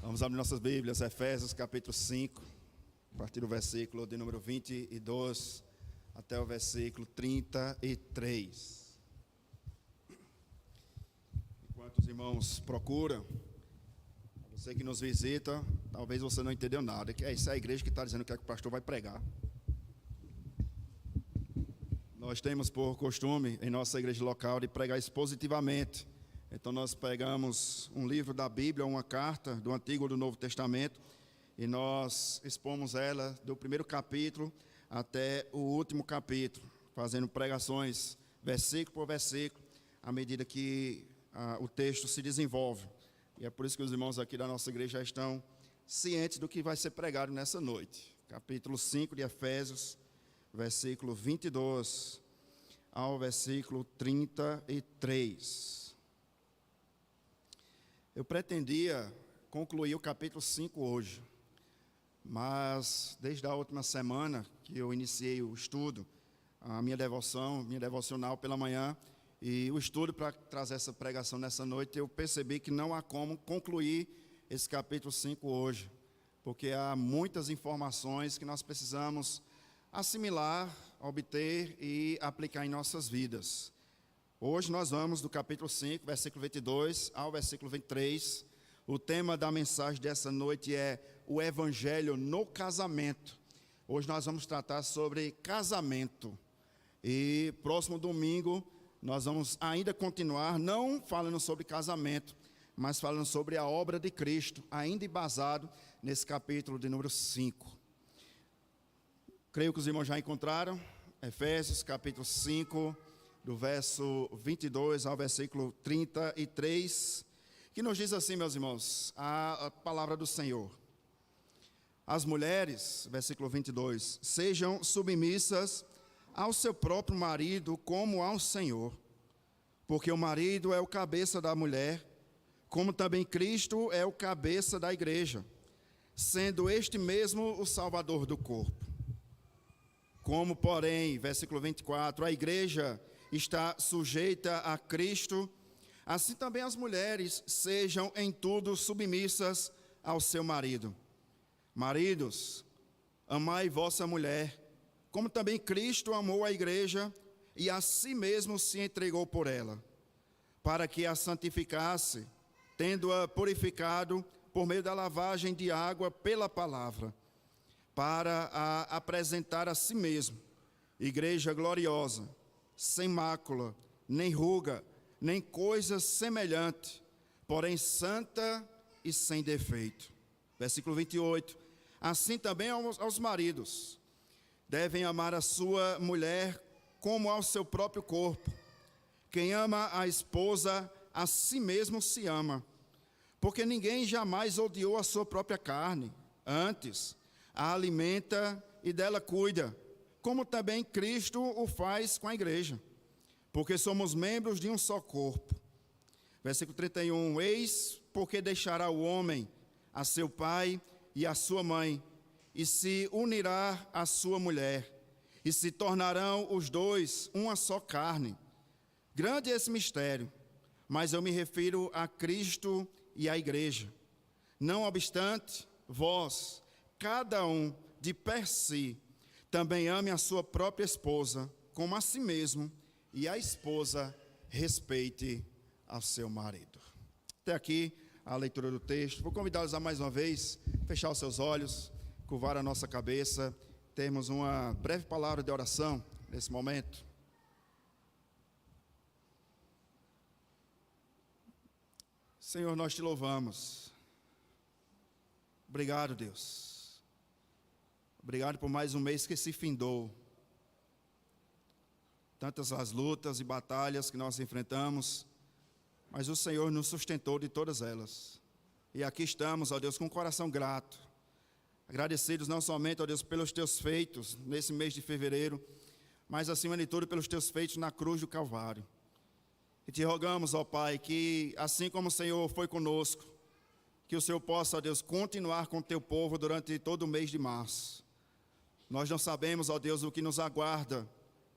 Vamos abrir nossas Bíblias, Efésios capítulo 5, a partir do versículo de número 22 até o versículo 33. Enquanto os irmãos procuram, você que nos visita, talvez você não entendeu nada, que essa é a igreja que está dizendo que o pastor vai pregar. Nós temos por costume, em nossa igreja local, de pregar expositivamente. Então nós pegamos um livro da Bíblia, uma carta do Antigo ou do Novo Testamento, e nós expomos ela do primeiro capítulo até o último capítulo, fazendo pregações versículo por versículo, à medida que o texto se desenvolve. E é por isso que os irmãos aqui da nossa igreja já estão cientes do que vai ser pregado nessa noite. Capítulo 5 de Efésios, versículo 22 ao versículo 33. Eu pretendia concluir o capítulo 5 hoje, mas desde a última semana que eu iniciei o estudo, a minha devocional pela manhã, e o estudo para trazer essa pregação nessa noite, eu percebi que não há como concluir esse capítulo 5 hoje, porque há muitas informações que nós precisamos assimilar, obter e aplicar em nossas vidas. Hoje nós vamos do capítulo 5, versículo 22 ao versículo 23. O tema da mensagem dessa noite é o Evangelho no casamento. Hoje nós vamos tratar sobre casamento. E próximo domingo nós vamos ainda continuar, não falando sobre casamento, mas falando sobre a obra de Cristo, ainda embasado nesse capítulo de número 5. Creio que os irmãos já encontraram, Efésios capítulo 5, do verso 22 ao versículo 33, que nos diz assim, meus irmãos, a palavra do Senhor. As mulheres, versículo 22, sejam submissas ao seu próprio marido como ao Senhor, porque o marido é o cabeça da mulher, como também Cristo é o cabeça da igreja, sendo este mesmo o Salvador do corpo. Como, porém, versículo 24, a igreja está sujeita a Cristo, assim também as mulheres sejam em tudo submissas ao seu marido. Maridos, amai vossa mulher, como também Cristo amou a igreja e a si mesmo se entregou por ela, para que a santificasse, tendo-a purificado por meio da lavagem de água pela palavra, para a apresentar a si mesmo, igreja gloriosa, sem mácula, nem ruga, nem coisa semelhante, porém santa e sem defeito. Versículo 28. Assim também aos maridos, devem amar a sua mulher como ao seu próprio corpo. Quem ama a esposa, a si mesmo se ama, porque ninguém jamais odiou a sua própria carne, antes a alimenta e dela cuida, como também Cristo o faz com a igreja, porque somos membros de um só corpo. Versículo 31, eis porque deixará o homem a seu pai e a sua mãe, e se unirá à sua mulher, e se tornarão os dois uma só carne. Grande é esse mistério, mas eu me refiro a Cristo e à igreja. Não obstante, vós, cada um de per si, também ame a sua própria esposa como a si mesmo, e a esposa respeite ao seu marido. Até aqui a leitura do texto. Vou convidá-los a mais uma vez fechar os seus olhos, curvar a nossa cabeça, termos uma breve palavra de oração nesse momento. Senhor, nós te louvamos. Obrigado, Deus. Obrigado por mais um mês que se findou. Tantas as lutas e batalhas que nós enfrentamos, mas o Senhor nos sustentou de todas elas. E aqui estamos, ó Deus, com o coração grato, agradecidos não somente, ó Deus, pelos teus feitos nesse mês de fevereiro, mas acima de tudo pelos teus feitos na cruz do Calvário. E te rogamos, ó Pai, que assim como o Senhor foi conosco, que o Senhor possa, ó Deus, continuar com o teu povo durante todo o mês de março. Nós não sabemos, ó Deus, o que nos aguarda,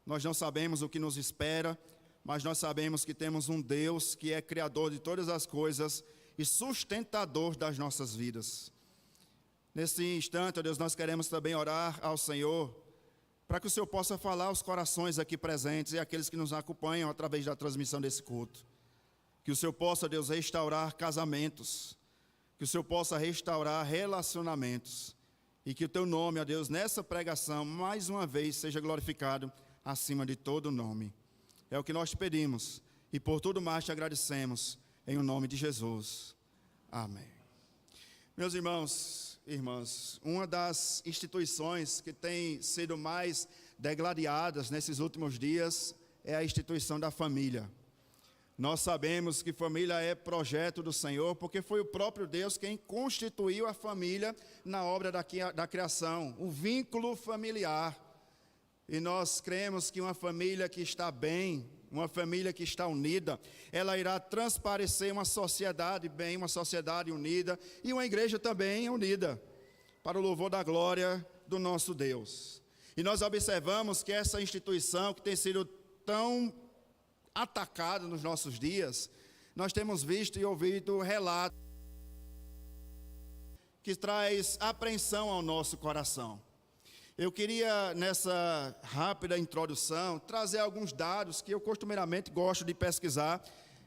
nós não sabemos o que nos espera, mas nós sabemos que temos um Deus que é criador de todas as coisas e sustentador das nossas vidas. Nesse instante, ó Deus, nós queremos também orar ao Senhor, para que o Senhor possa falar aos corações aqui presentes e àqueles que nos acompanham através da transmissão desse culto. Que o Senhor possa, Deus, restaurar casamentos, que o Senhor possa restaurar relacionamentos, e que o Teu nome, ó Deus, nessa pregação, mais uma vez, seja glorificado acima de todo nome. É o que nós te pedimos, e por tudo mais te agradecemos, em o nome de Jesus. Amém. Meus irmãos e irmãs, uma das instituições que tem sido mais degladiadas nesses últimos dias é a instituição da família. Nós sabemos que família é projeto do Senhor, porque foi o próprio Deus quem constituiu a família na obra da criação, o vínculo familiar. E nós cremos que uma família que está bem, uma família que está unida, ela irá transparecer uma sociedade bem, uma sociedade unida, e uma igreja também unida, para o louvor da glória do nosso Deus. E nós observamos que essa instituição que tem sido tão atacada nos nossos dias, nós temos visto e ouvido relatos que traz apreensão ao nosso coração. Eu queria, nessa rápida introdução, trazer alguns dados que eu costumeiramente gosto de pesquisar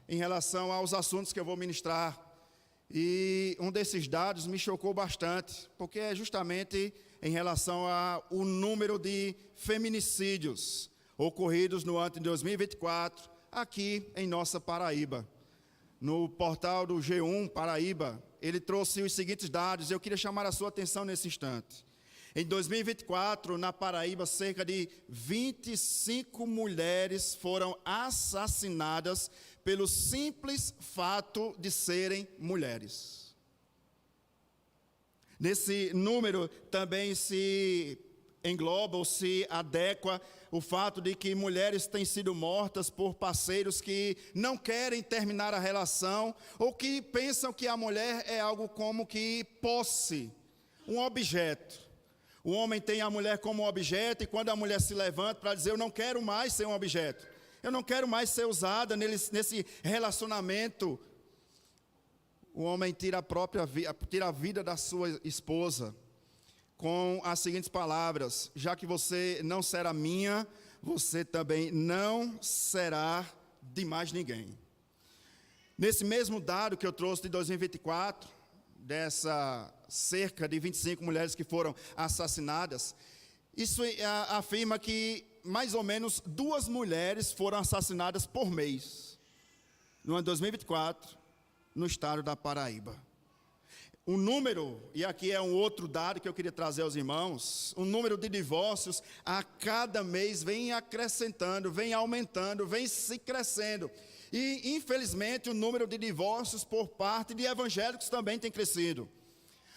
em relação aos assuntos que eu vou ministrar. E um desses dados me chocou bastante, porque é justamente em relação ao número de feminicídios ocorridos no ano de 2024, aqui em nossa Paraíba. No portal do G1 Paraíba, ele trouxe os seguintes dados, eu queria chamar a sua atenção nesse instante. Em 2024, na Paraíba, cerca de 25 mulheres foram assassinadas pelo simples fato de serem mulheres. Nesse número também se engloba ou se adequa o fato de que mulheres têm sido mortas por parceiros que não querem terminar a relação ou que pensam que a mulher é algo como que posse, um objeto. O homem tem a mulher como objeto e quando a mulher se levanta para dizer eu não quero mais ser um objeto, eu não quero mais ser usada nesse relacionamento, o homem tira a vida da sua esposa com as seguintes palavras: já que você não será minha, você também não será de mais ninguém. Nesse mesmo dado que eu trouxe de 2024, dessa cerca de 25 mulheres que foram assassinadas, isso afirma que mais ou menos 2 mulheres foram assassinadas por mês, no ano de 2024, no estado da Paraíba. O número, e aqui é um outro dado que eu queria trazer aos irmãos, o número de divórcios a cada mês vem acrescentando, vem aumentando, vem se crescendo. E, infelizmente, o número de divórcios por parte de evangélicos também tem crescido.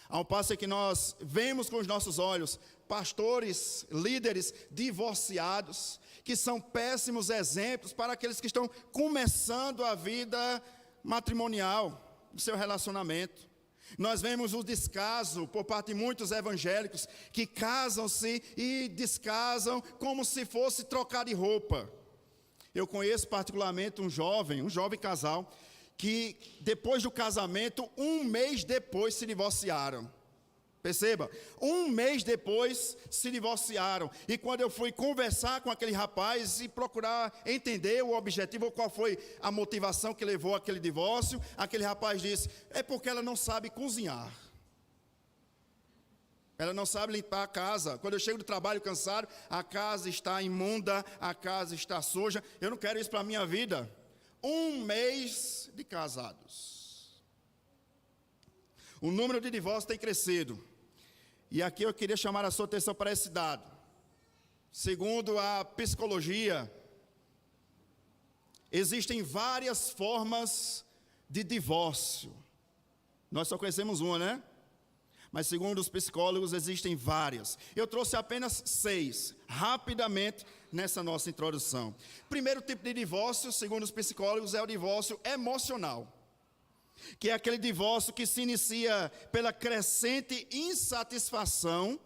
Ao passo que nós vemos com os nossos olhos pastores, líderes divorciados, que são péssimos exemplos para aqueles que estão começando a vida matrimonial, o seu relacionamento. Nós vemos o descaso por parte de muitos evangélicos que casam-se e descasam como se fosse trocar de roupa. Eu conheço particularmente um jovem casal, que depois do casamento, 1 mês depois se divorciaram. Perceba, 1 mês depois se divorciaram. E quando eu fui conversar com aquele rapaz e procurar entender o objetivo, qual foi a motivação que levou aquele divórcio, aquele rapaz disse: é porque ela não sabe cozinhar. Ela não sabe limpar a casa. Quando eu chego do trabalho cansado, a casa está imunda, a casa está suja. Eu não quero isso para a minha vida. 1 mês de casados. O número de divórcios tem crescido. E aqui eu queria chamar a sua atenção para esse dado. Segundo a psicologia, existem várias formas de divórcio. Nós só conhecemos uma, né? Mas segundo os psicólogos, existem várias. Eu trouxe apenas 6, rapidamente, nessa nossa introdução. Primeiro tipo de divórcio, segundo os psicólogos, é o divórcio emocional, que é aquele divórcio que se inicia pela crescente insatisfação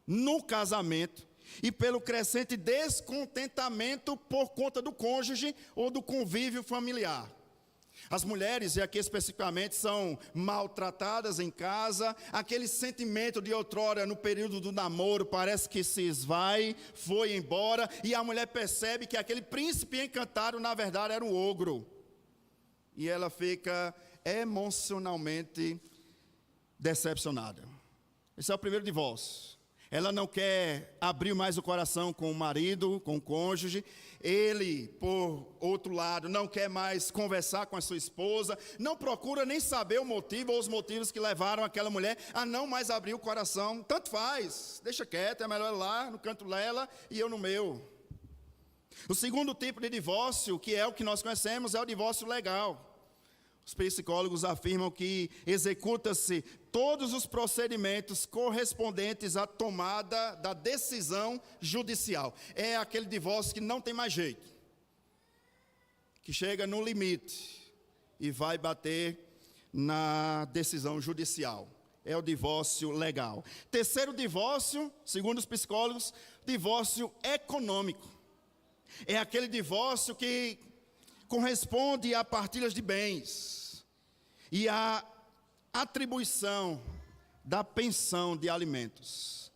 no casamento e pelo crescente descontentamento por conta do cônjuge ou do convívio familiar. As mulheres, e aqui especificamente, são maltratadas em casa. Aquele sentimento de outrora, no período do namoro, parece que se esvai, foi embora. E a mulher percebe que aquele príncipe encantado, na verdade, era um ogro. E ela fica emocionalmente decepcionada. Esse é o primeiro divórcio. Ela não quer abrir mais o coração com o marido, com o cônjuge. Ele, por outro lado, não quer mais conversar com a sua esposa. Não procura nem saber o motivo ou os motivos que levaram aquela mulher a não mais abrir o coração. Tanto faz, deixa quieto, é melhor lá no canto dela e eu no meu. O segundo tipo de divórcio, que é o que nós conhecemos, é o divórcio legal. Os psicólogos afirmam que executa-se todos os procedimentos correspondentes à tomada da decisão judicial. É aquele divórcio que não tem mais jeito, que chega no limite e vai bater na decisão judicial. É o divórcio legal. Terceiro divórcio, segundo os psicólogos, divórcio econômico. É aquele divórcio que corresponde a partilhas de bens e a atribuição da pensão de alimentos.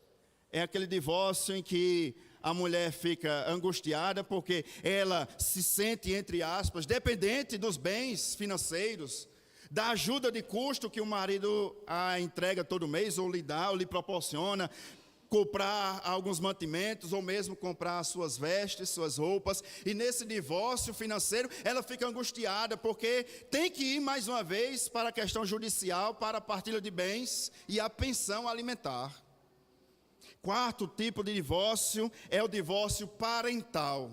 É aquele divórcio em que a mulher fica angustiada porque ela se sente, entre aspas, dependente dos bens financeiros, da ajuda de custo que o marido a entrega todo mês, ou lhe dá, ou lhe proporciona, comprar alguns mantimentos, ou mesmo comprar suas vestes, suas roupas. E nesse divórcio financeiro, ela fica angustiada, porque tem que ir mais uma vez para a questão judicial, para a partilha de bens e a pensão alimentar. Quarto tipo de divórcio é o divórcio parental,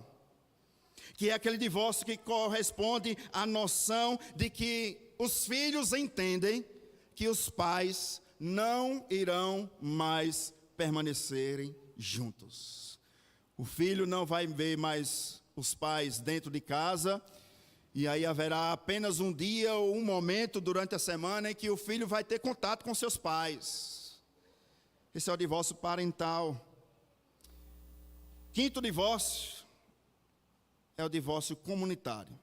que é aquele divórcio que corresponde à noção de que os filhos entendem que os pais não irão mais permanecerem juntos. O filho não vai ver mais os pais dentro de casa, e aí haverá apenas um dia ou um momento durante a semana em que o filho vai ter contato com seus pais. Esse é o divórcio parental. Quinto divórcio é o divórcio comunitário.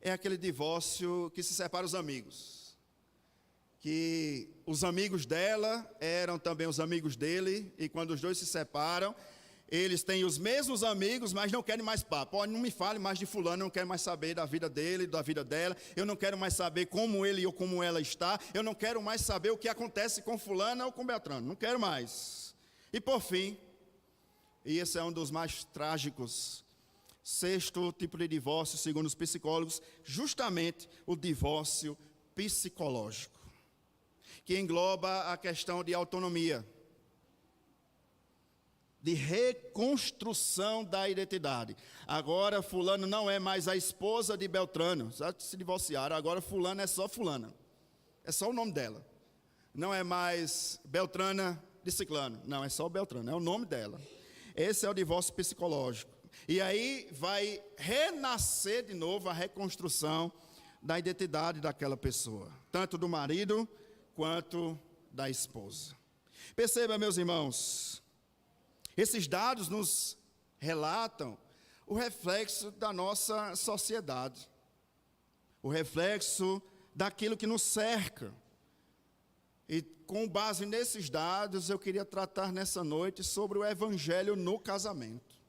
É aquele divórcio que se separa os amigos, que os amigos dela eram também os amigos dele, e quando os dois se separam, eles têm os mesmos amigos, mas não querem mais papo. Não me fale mais de fulano, eu não quero mais saber da vida dele, da vida dela, eu não quero mais saber como ele ou como ela está, eu não quero mais saber o que acontece com fulano ou com Beltrano, não quero mais. E por fim, e esse é um dos mais trágicos, sexto tipo de divórcio, segundo os psicólogos, justamente o divórcio psicológico, que engloba a questão de autonomia, de reconstrução da identidade. Agora fulano não é mais a esposa de Beltrano, já se divorciaram, agora fulano é só fulana, é só o nome dela. Não é mais Beltrana de Ciclano, não, é só Beltrano, é o nome dela. Esse é o divórcio psicológico. E aí vai renascer de novo a reconstrução da identidade daquela pessoa, tanto do marido quanto da esposa. Perceba, meus irmãos, esses dados nos relatam o reflexo da nossa sociedade, o reflexo daquilo que nos cerca. E com base nesses dados, eu queria tratar nessa noite sobre o evangelho no casamento.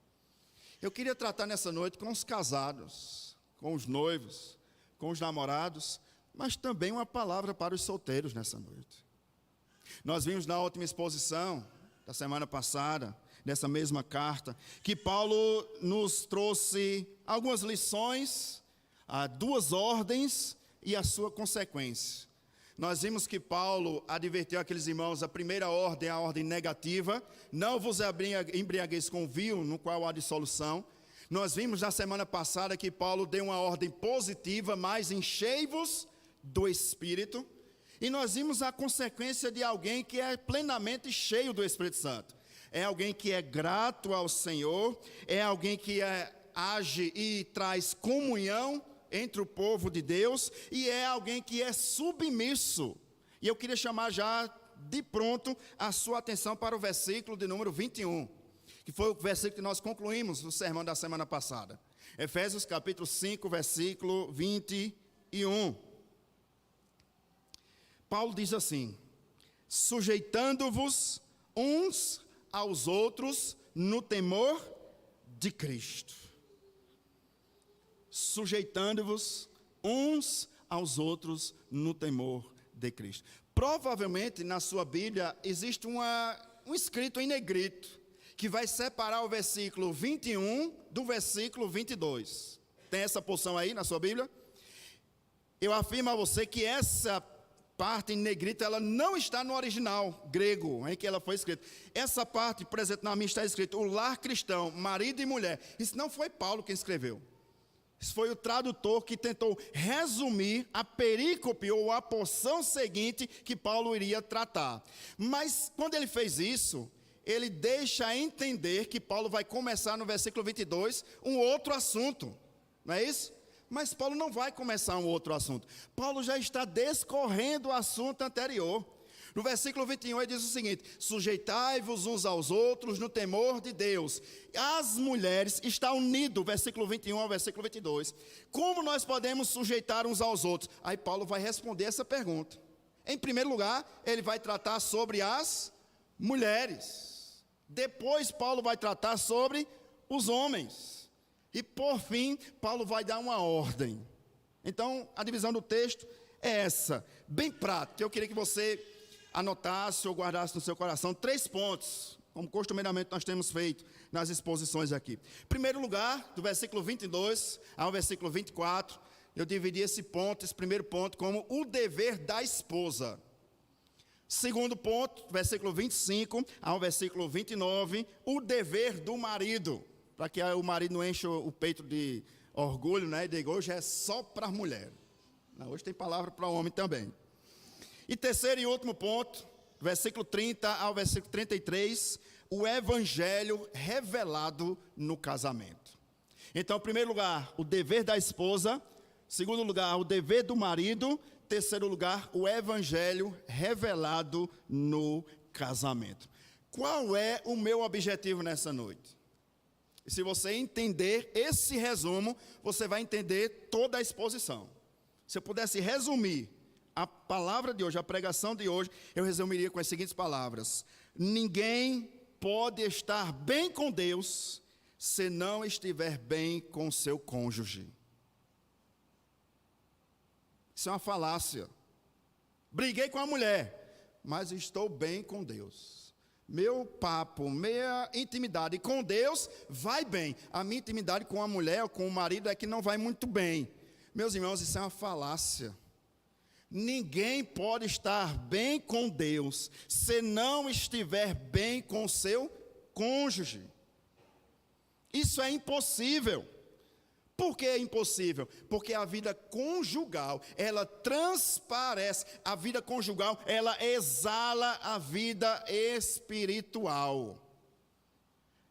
Eu queria tratar nessa noite com os casados, com os noivos, com os namorados, mas também uma palavra para os solteiros nessa noite. Nós vimos na última exposição da semana passada, dessa mesma carta, que Paulo nos trouxe algumas lições, duas ordens e a sua consequência. Nós vimos que Paulo advertiu aqueles irmãos, a primeira ordem é a ordem negativa, não vos embriagueis com vinho, no qual há dissolução. Nós vimos na semana passada que Paulo deu uma ordem positiva, mas enchei-vos do Espírito. E nós vimos a consequência de alguém que é plenamente cheio do Espírito Santo. É alguém que é grato ao Senhor, é alguém que age e traz comunhão entre o povo de Deus, e é alguém que é submisso. E eu queria chamar já de pronto a sua atenção para o versículo de número 21, que foi o versículo que nós concluímos no sermão da semana passada. Efésios capítulo 5, versículo 21. 1. Paulo diz assim: sujeitando-vos uns aos outros no temor de Cristo. Sujeitando-vos uns aos outros no temor de Cristo. Provavelmente na sua Bíblia existe um escrito em negrito que vai separar o versículo 21 do versículo 22. Tem essa porção aí na sua Bíblia? Eu afirmo a você que essa parte em negrito, ela não está no original grego em que ela foi escrita. Essa parte, por exemplo, na minha está escrito o lar cristão, marido e mulher. Isso não foi Paulo quem escreveu. Isso foi o tradutor que tentou resumir a perícope ou a porção seguinte que Paulo iria tratar. Mas quando ele fez isso, ele deixa entender que Paulo vai começar no versículo 22 um outro assunto. Não é isso? Mas Paulo não vai começar um outro assunto. Paulo já está descorrendo o assunto anterior. No versículo 21 ele diz o seguinte: sujeitai-vos uns aos outros no temor de Deus. As mulheres, está unido, versículo 21 ao versículo 22. Como nós podemos sujeitar uns aos outros? Aí Paulo vai responder essa pergunta. Em primeiro lugar, ele vai tratar sobre as mulheres. Depois Paulo vai tratar sobre os homens. E por fim, Paulo vai dar uma ordem. Então, a divisão do texto é essa, bem prática. Eu queria que você anotasse ou guardasse no seu coração 3 pontos, como costumeiramente nós temos feito nas exposições aqui. Em primeiro lugar, do versículo 22 ao versículo 24, eu dividi esse primeiro ponto, como o dever da esposa. Segundo ponto, versículo 25 ao versículo 29, o dever do marido. Para que o marido não enche o peito de orgulho, né? E diga, hoje é só para a mulher. Não, hoje tem palavra para o homem também. E terceiro e último ponto, versículo 30 ao versículo 33, o evangelho revelado no casamento. Então, em primeiro lugar, o dever da esposa. Segundo lugar, o dever do marido. Terceiro lugar, o evangelho revelado no casamento. Qual é o meu objetivo nessa noite? E se você entender esse resumo, você vai entender toda a exposição. Se eu pudesse resumir a palavra de hoje, a pregação de hoje, eu resumiria com as seguintes palavras: ninguém pode estar bem com Deus se não estiver bem com seu cônjuge. Isso é uma falácia. Briguei com a mulher, mas estou bem com Deus. Meu papo, minha intimidade com Deus vai bem. A minha intimidade com a mulher ou com o marido é que não vai muito bem. Meus irmãos, isso é uma falácia. Ninguém pode estar bem com Deus se não estiver bem com seu cônjuge. Isso é impossível. Por que é impossível? Porque a vida conjugal, ela transparece, a vida conjugal, ela exala a vida espiritual.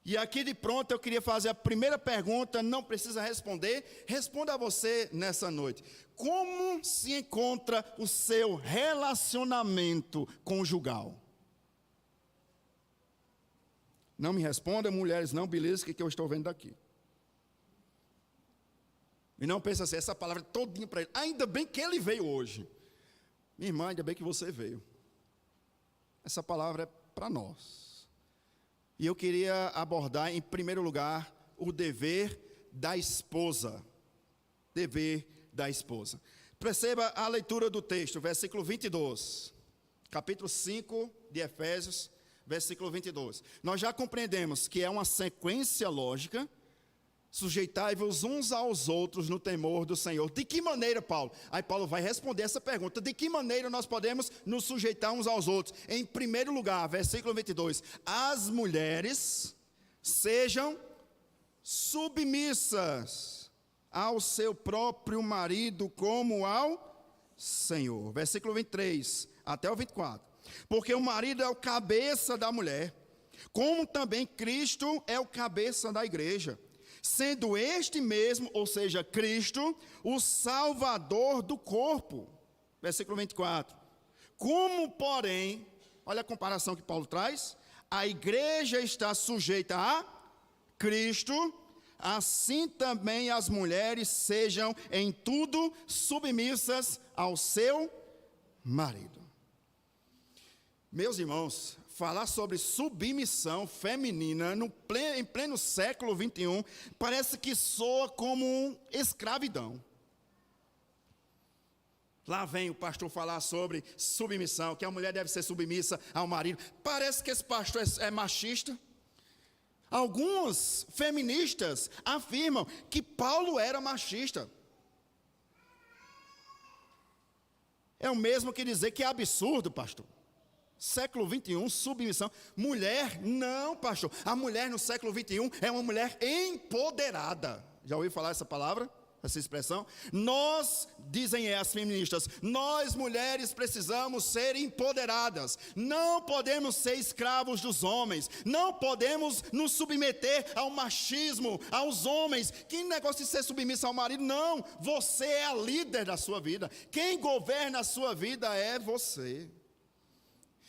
E aqui de pronto eu queria fazer a primeira pergunta, não precisa responder, responda a você nessa noite. Como se encontra o seu relacionamento conjugal? Não me responda, mulheres, não, beleza, o que eu estou vendo daqui? E não pensa assim, essa palavra todinha para ele. Ainda bem que ele veio hoje. Minha irmã, ainda bem que você veio. Essa palavra é para nós. E eu queria abordar, em primeiro lugar, o dever da esposa. Dever da esposa. Perceba a leitura do texto, versículo 22. Capítulo 5 de Efésios, versículo 22. Nós já compreendemos que é uma sequência lógica. Sujeitai-vos uns aos outros no temor do Senhor. De que maneira, Paulo? Aí Paulo vai responder essa pergunta. De que maneira nós podemos nos sujeitar uns aos outros? Em primeiro lugar, versículo 22. As mulheres sejam submissas ao seu próprio marido como ao Senhor. Versículo 23 até o 24. Porque o marido é o cabeça da mulher, como também Cristo é o cabeça da igreja. Sendo este mesmo, ou seja, Cristo, o Salvador do corpo. Versículo 24. Como, porém, olha a comparação que Paulo traz, a igreja está sujeita a Cristo, assim também as mulheres sejam em tudo submissas ao seu marido. Meus irmãos, falar sobre submissão feminina em pleno século 21 parece que soa como escravidão. Lá vem o pastor falar sobre submissão, que a mulher deve ser submissa ao marido. Parece que esse pastor é machista. Alguns feministas afirmam que Paulo era machista. É o mesmo que dizer que é absurdo, pastor. Século 21, submissão. Mulher, não, pastor. A mulher no século 21 é uma mulher empoderada. Já ouviu falar essa palavra? Essa expressão? Nós, dizem as feministas, nós mulheres precisamos ser empoderadas. Não podemos ser escravos dos homens. Não podemos nos submeter ao machismo, aos homens. Que negócio de ser submissa ao marido? Não, você é a líder da sua vida. Quem governa a sua vida é você.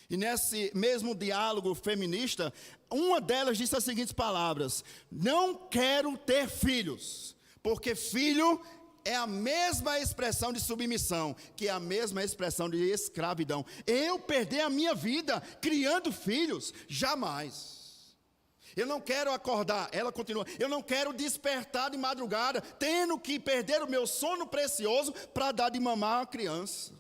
E nesse mesmo diálogo feminista, uma delas disse as seguintes palavras: não quero ter filhos, porque filho é a mesma expressão de submissão, que é a mesma expressão de escravidão. Eu perder a minha vida criando filhos? Jamais. Eu não quero acordar, ela continua, eu não quero despertar de madrugada, tendo que perder o meu sono precioso para dar de mamar a criança.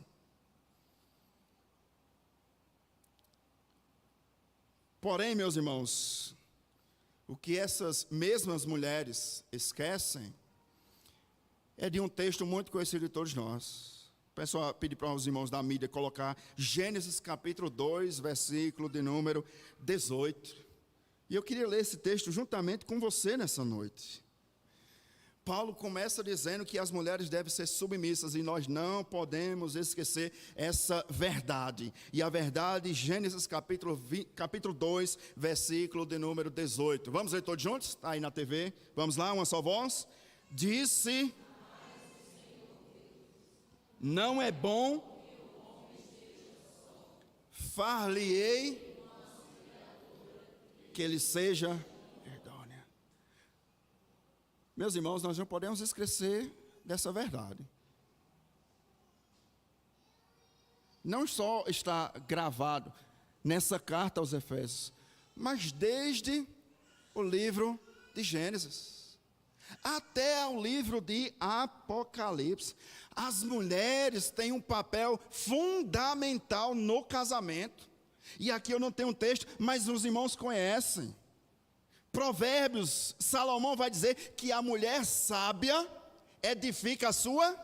Porém, meus irmãos, o que essas mesmas mulheres esquecem é de um texto muito conhecido de todos nós. Peço a pedir para os irmãos da mídia colocar Gênesis capítulo 2, versículo de número 18. E eu queria ler esse texto juntamente com você nessa noite. Paulo começa dizendo que as mulheres devem ser submissas e nós não podemos esquecer essa verdade. E a verdade, Gênesis capítulo 2, versículo de número 18. Vamos ler todos juntos? Está aí na TV. Vamos lá, uma só voz. Disse: não é bom, far-lhe-ei que ele seja. Meus irmãos, nós não podemos esquecer dessa verdade. Não só está gravado nessa carta aos Efésios, mas desde o livro de Gênesis até ao livro de Apocalipse, as mulheres têm um papel fundamental no casamento. E aqui eu não tenho um texto, mas os irmãos conhecem. Provérbios, Salomão vai dizer que a mulher sábia edifica a sua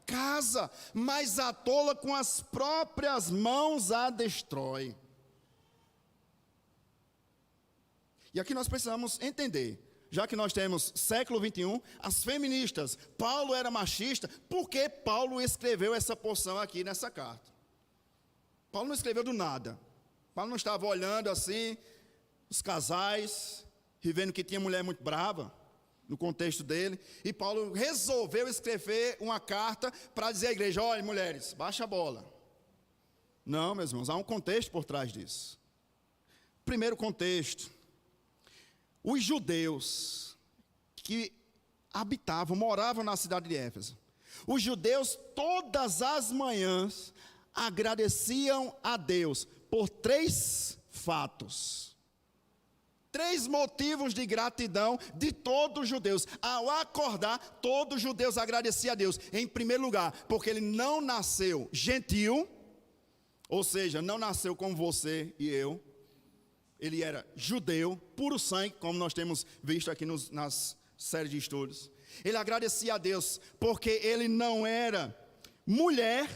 casa, mas a tola com as próprias mãos a destrói. E aqui nós precisamos entender, já que nós temos século 21, as feministas, Paulo era machista, por que Paulo escreveu essa porção aqui nessa carta? Paulo não escreveu do nada. Paulo não estava olhando assim, os casais, e vendo que tinha mulher muito brava, no contexto dele, e Paulo resolveu escrever uma carta para dizer à igreja: olha, mulheres, baixa a bola. Não, meus irmãos, há um contexto por trás disso. Primeiro contexto: os judeus que moravam na cidade de Éfeso, os judeus todas as manhãs agradeciam a Deus por 3 fatos. 3 motivos de gratidão de todos os judeus. Ao acordar, todos os judeus agradeciam a Deus. Em primeiro lugar, porque ele não nasceu gentil, ou seja, não nasceu como você e eu. Ele era judeu, puro sangue, como nós temos visto aqui nas séries de estudos. Ele agradecia a Deus porque ele não era mulher.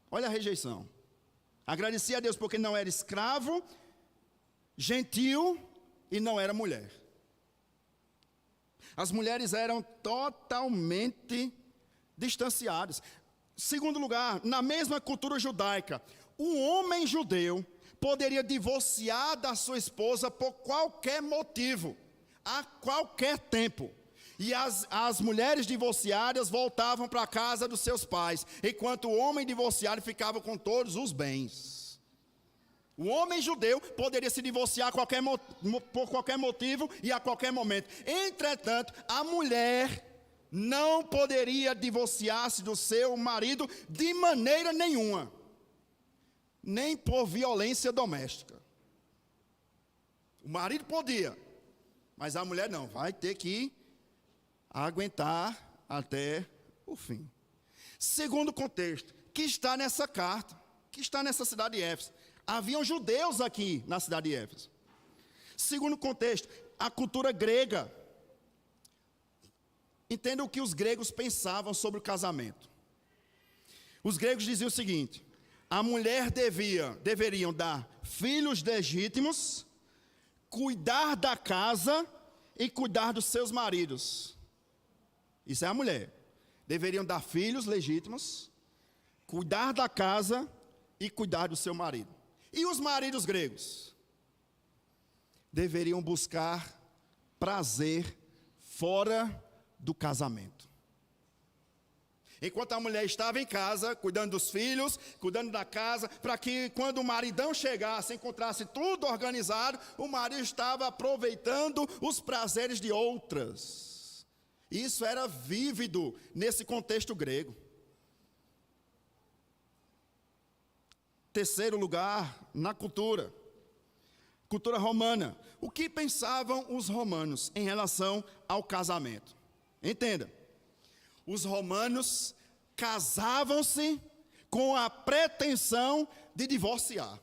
Olha a rejeição. Agradecia a Deus porque não era escravo, gentil e não era mulher. As mulheres eram totalmente distanciadas. Segundo lugar, na mesma cultura judaica, um homem judeu poderia divorciar da sua esposa por qualquer motivo, a qualquer tempo. E as mulheres divorciadas voltavam para a casa dos seus pais, enquanto o homem divorciado ficava com todos os bens. O homem judeu poderia se divorciar por qualquer motivo e a qualquer momento. Entretanto, a mulher não poderia divorciar-se do seu marido de maneira nenhuma, nem por violência doméstica. O marido podia, mas a mulher não, vai ter que aguentar até o fim. Segundo contexto, que está nessa carta, que está nessa cidade de Éfeso. Haviam judeus aqui na cidade de Éfeso. Segundo contexto, a cultura grega. Entenda o que os gregos pensavam sobre o casamento. Os gregos diziam o seguinte: a mulher deveriam dar filhos legítimos, cuidar da casa e cuidar dos seus maridos. Isso é a mulher. Deveriam dar filhos legítimos, cuidar da casa e cuidar do seu marido. E os maridos gregos? Deveriam buscar prazer fora do casamento. Enquanto a mulher estava em casa, cuidando dos filhos, cuidando da casa, para que quando o maridão chegasse, encontrasse tudo organizado, o marido estava aproveitando os prazeres de outras. Isso era vívido nesse contexto grego. Terceiro lugar, na cultura romana. O que pensavam os romanos em relação ao casamento? Entenda, os romanos casavam-se com a pretensão de divorciar,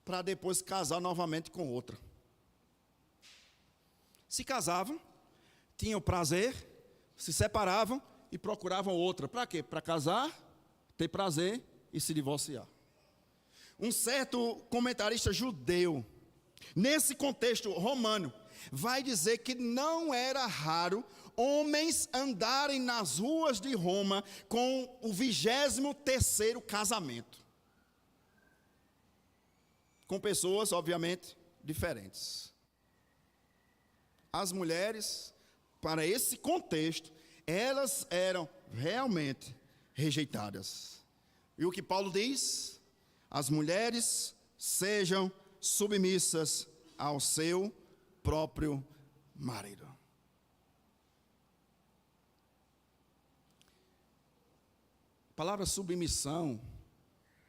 para depois casar novamente com outra. Se casavam, tinham prazer, se separavam e procuravam outra. Para quê? Para casar, ter prazer e se divorciar. Um certo comentarista judeu, nesse contexto romano, vai dizer que não era raro homens andarem nas ruas de Roma com o 23º casamento. Com pessoas, obviamente, diferentes. As mulheres, para esse contexto, elas eram realmente rejeitadas. E o que Paulo diz? As mulheres sejam submissas ao seu próprio marido. A palavra submissão,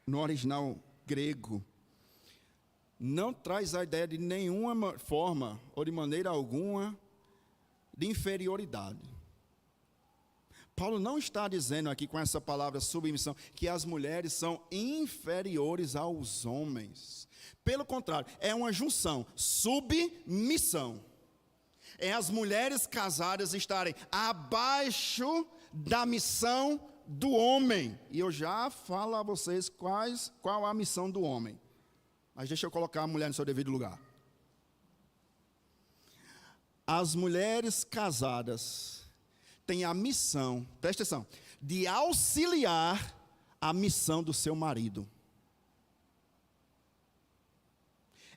no original grego, não traz a ideia de nenhuma forma, ou de maneira alguma, de inferioridade. Paulo não está dizendo aqui com essa palavra submissão que as mulheres são inferiores aos homens. Pelo contrário, é uma junção, submissão. É as mulheres casadas estarem abaixo da missão do homem. E eu já falo a vocês qual a missão do homem. Mas deixa eu colocar a mulher no seu devido lugar. As mulheres casadas têm a missão, presta atenção, de auxiliar a missão do seu marido.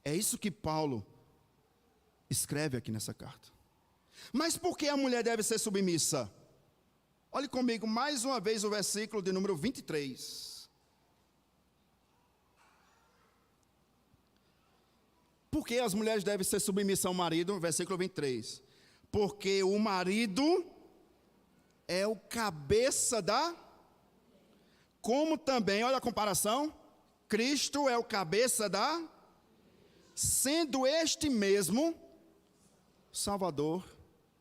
É isso que Paulo escreve aqui nessa carta. Mas por que a mulher deve ser submissa? Olhe comigo mais uma vez o versículo de número 23. Por que as mulheres devem ser submissas ao marido? Versículo 23. Porque o marido é o cabeça da... Como também, olha a comparação, Cristo é o cabeça da... Sendo este mesmo Salvador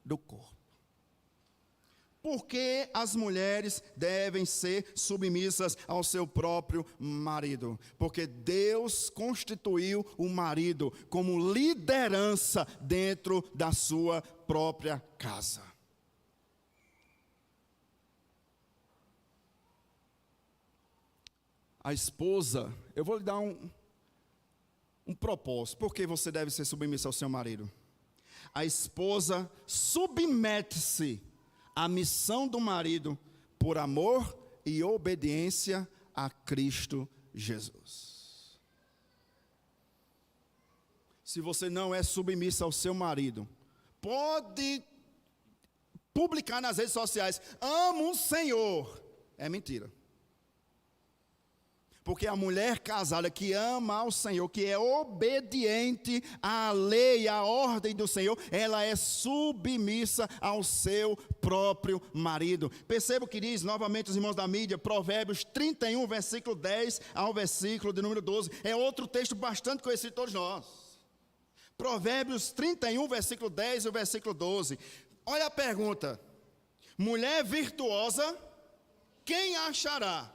do corpo. Por que as mulheres devem ser submissas ao seu próprio marido? Porque Deus constituiu o marido como liderança dentro da sua própria casa. A esposa, eu vou lhe dar um propósito. Por que você deve ser submissa ao seu marido? A esposa submete-se à missão do marido por amor e obediência a Cristo Jesus. Se você não é submissa ao seu marido, pode publicar nas redes sociais, amo o Senhor. É mentira. Porque a mulher casada que ama ao Senhor, que é obediente à lei, à ordem do Senhor, ela é submissa ao seu próprio marido. Perceba o que diz novamente os irmãos da mídia, Provérbios 31, versículo 10 ao versículo de número 12. É outro texto bastante conhecido de todos nós. Provérbios 31, versículo 10 e o versículo 12. Olha a pergunta: mulher virtuosa, quem a achará?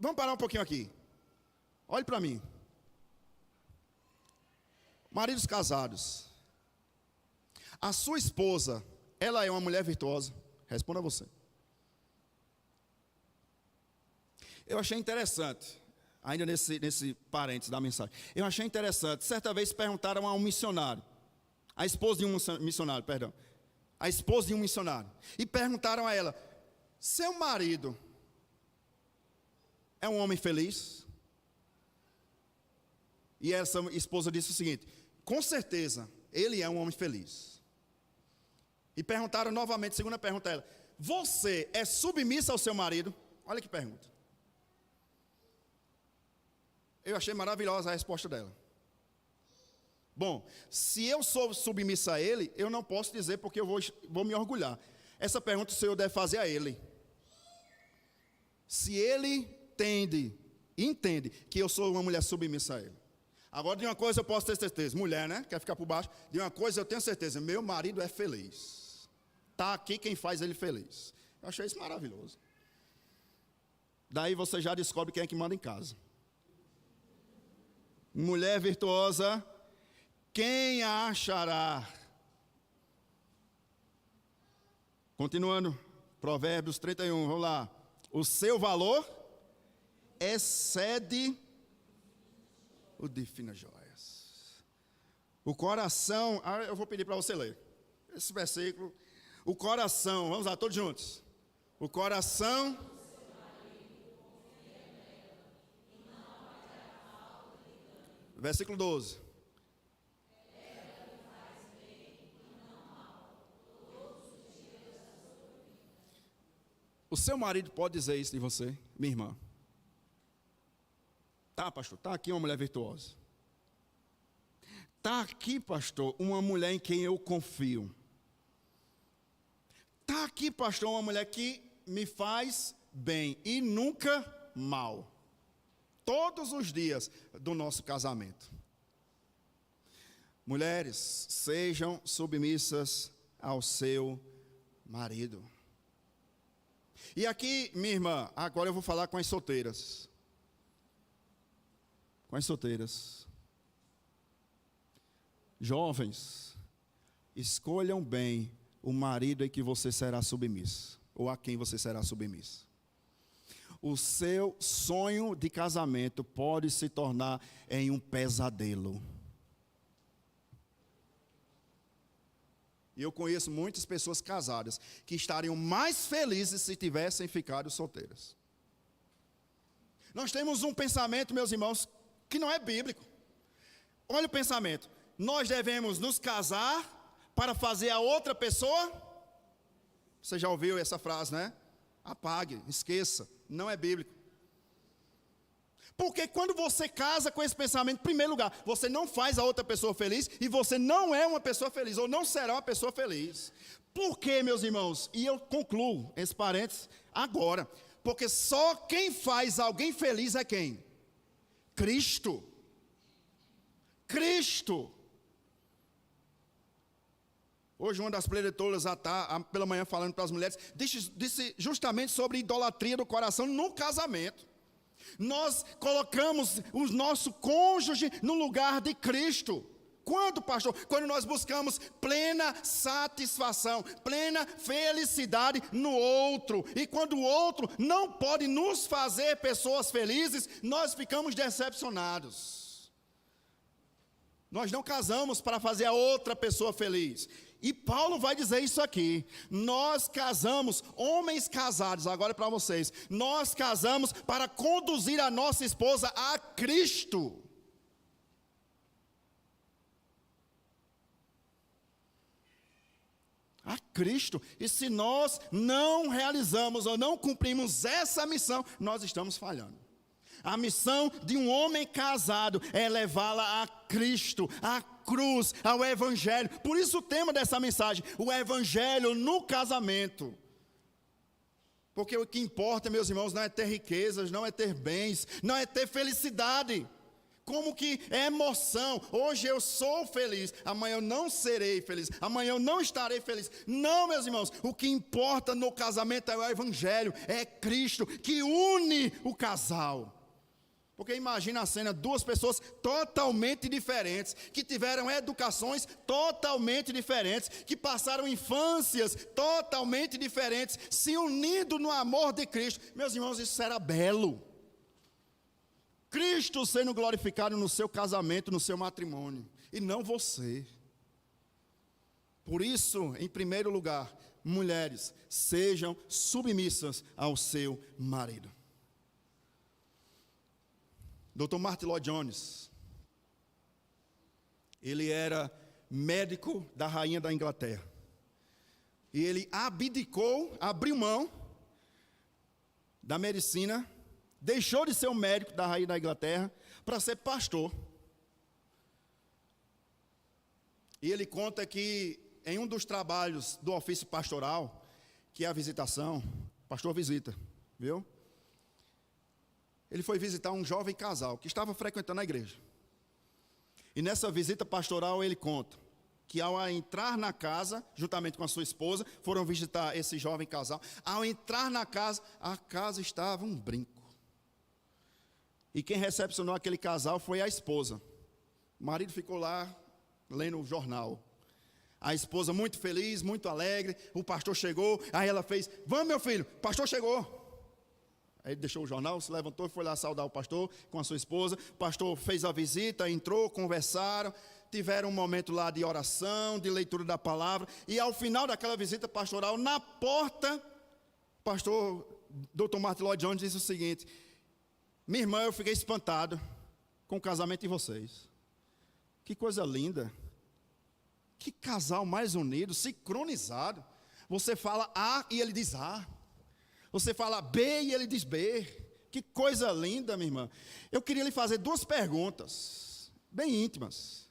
Vamos parar um pouquinho aqui. Olhe para mim. Maridos casados. A sua esposa, ela é uma mulher virtuosa? Responda você. Eu achei interessante, ainda nesse parênteses da mensagem. Eu achei interessante. Certa vez perguntaram a um missionário. A esposa de um missionário, perdão. A esposa de um missionário. E perguntaram a ela: seu marido é um homem feliz? E essa esposa disse o seguinte: com certeza, ele é um homem feliz. E perguntaram novamente, segunda pergunta a ela: você é submissa ao seu marido? Olha que pergunta. Eu achei maravilhosa a resposta dela. Bom, se eu sou submissa a ele, eu não posso dizer porque eu vou me orgulhar. Essa pergunta o Senhor deve fazer a ele. Se ele entende que eu sou uma mulher submissa a ele. Agora, de uma coisa eu posso ter certeza, mulher, né, quer ficar por baixo, de uma coisa eu tenho certeza, meu marido é feliz. Está aqui quem faz ele feliz. Eu achei isso maravilhoso. Daí você já descobre quem é que manda em casa. Mulher virtuosa, quem a achará? Continuando, Provérbios 31, vamos lá. O seu valor excede o de finas joias. O coração, eu vou pedir para você ler esse versículo. O coração, vamos lá, todos juntos. O coração. Versículo 12. O seu marido pode dizer isso de você, minha irmã? Tá, pastor, tá aqui uma mulher virtuosa. Tá aqui, pastor, uma mulher em quem eu confio. Tá aqui, pastor, uma mulher que me faz bem e nunca mal. Todos os dias do nosso casamento. Mulheres, sejam submissas ao seu marido. E aqui, minha irmã, agora eu vou falar com as solteiras. Com as solteiras. Jovens, escolham bem o marido em que você será submisso, ou a quem você será submisso. O seu sonho de casamento pode se tornar em um pesadelo. E eu conheço muitas pessoas casadas que estariam mais felizes se tivessem ficado solteiras. Nós temos um pensamento, meus irmãos, que não é bíblico. Olha o pensamento: nós devemos nos casar para fazer a outra pessoa. Você já ouviu essa frase, né? Apague, esqueça, não é bíblico. Porque quando você casa com esse pensamento, em primeiro lugar, você não faz a outra pessoa feliz e você não é uma pessoa feliz, ou não será uma pessoa feliz. Por quê, meus irmãos? E eu concluo esse parênteses agora. Porque só quem faz alguém feliz é quem? Cristo. Cristo. Hoje uma das preletoras pela manhã falando para as mulheres, disse justamente sobre idolatria do coração no casamento. Nós colocamos o nosso cônjuge no lugar de Cristo. Quando, pastor? Quando nós buscamos plena satisfação, plena felicidade no outro. E quando o outro não pode nos fazer pessoas felizes, nós ficamos decepcionados. Nós não casamos para fazer a outra pessoa feliz. E Paulo vai dizer isso aqui. Nós casamos, homens casados, agora é para vocês. Nós casamos para conduzir a nossa esposa a Cristo. a Cristo. E se nós não realizamos ou não cumprimos essa missão, nós estamos falhando. A missão de um homem casado é levá-la a Cristo, à cruz, ao Evangelho. Por isso o tema dessa mensagem, o Evangelho no casamento. Porque o que importa, meus irmãos, não é ter riquezas, não é ter bens, não é ter felicidade. Como que é emoção, hoje eu sou feliz, amanhã eu não serei feliz, amanhã eu não estarei feliz. Não, meus irmãos, o que importa no casamento é o Evangelho, é Cristo que une o casal. Porque imagina a cena, duas pessoas totalmente diferentes, que tiveram educações totalmente diferentes, que passaram infâncias totalmente diferentes, se unindo no amor de Cristo. Meus irmãos, isso era belo. Cristo sendo glorificado no seu casamento, no seu matrimônio, e não você. Por isso, em primeiro lugar, mulheres, sejam submissas ao seu marido. Dr. Martyn Lloyd-Jones, ele era médico da rainha da Inglaterra. E ele abdicou, abriu mão da medicina, deixou de ser um médico da rainha da Inglaterra para ser pastor. E ele conta que em um dos trabalhos do ofício pastoral, que é a visitação, pastor visita, viu? Ele foi visitar um jovem casal que estava frequentando a igreja. E nessa visita pastoral ele conta que ao entrar na casa, juntamente com a sua esposa, foram visitar esse jovem casal. Ao entrar na casa, a casa estava um brinco. E quem recepcionou aquele casal foi a esposa. O marido ficou lá lendo o jornal. A esposa muito feliz, muito alegre. O pastor chegou, aí ela fez: vamos, meu filho, o pastor chegou. Aí ele deixou o jornal, se levantou e foi lá saudar o pastor com a sua esposa. O pastor fez a visita, entrou, conversaram, tiveram um momento lá de oração, de leitura da palavra. E ao final daquela visita pastoral, na porta, o pastor Dr. Martyn Lloyd-Jones disse o seguinte: minha irmã, eu fiquei espantado com o casamento de vocês. Que coisa linda. Que casal mais unido, sincronizado. Você fala A e ele diz A. Você fala B e ele diz B. Que coisa linda, minha irmã. Eu queria lhe fazer duas perguntas, bem íntimas.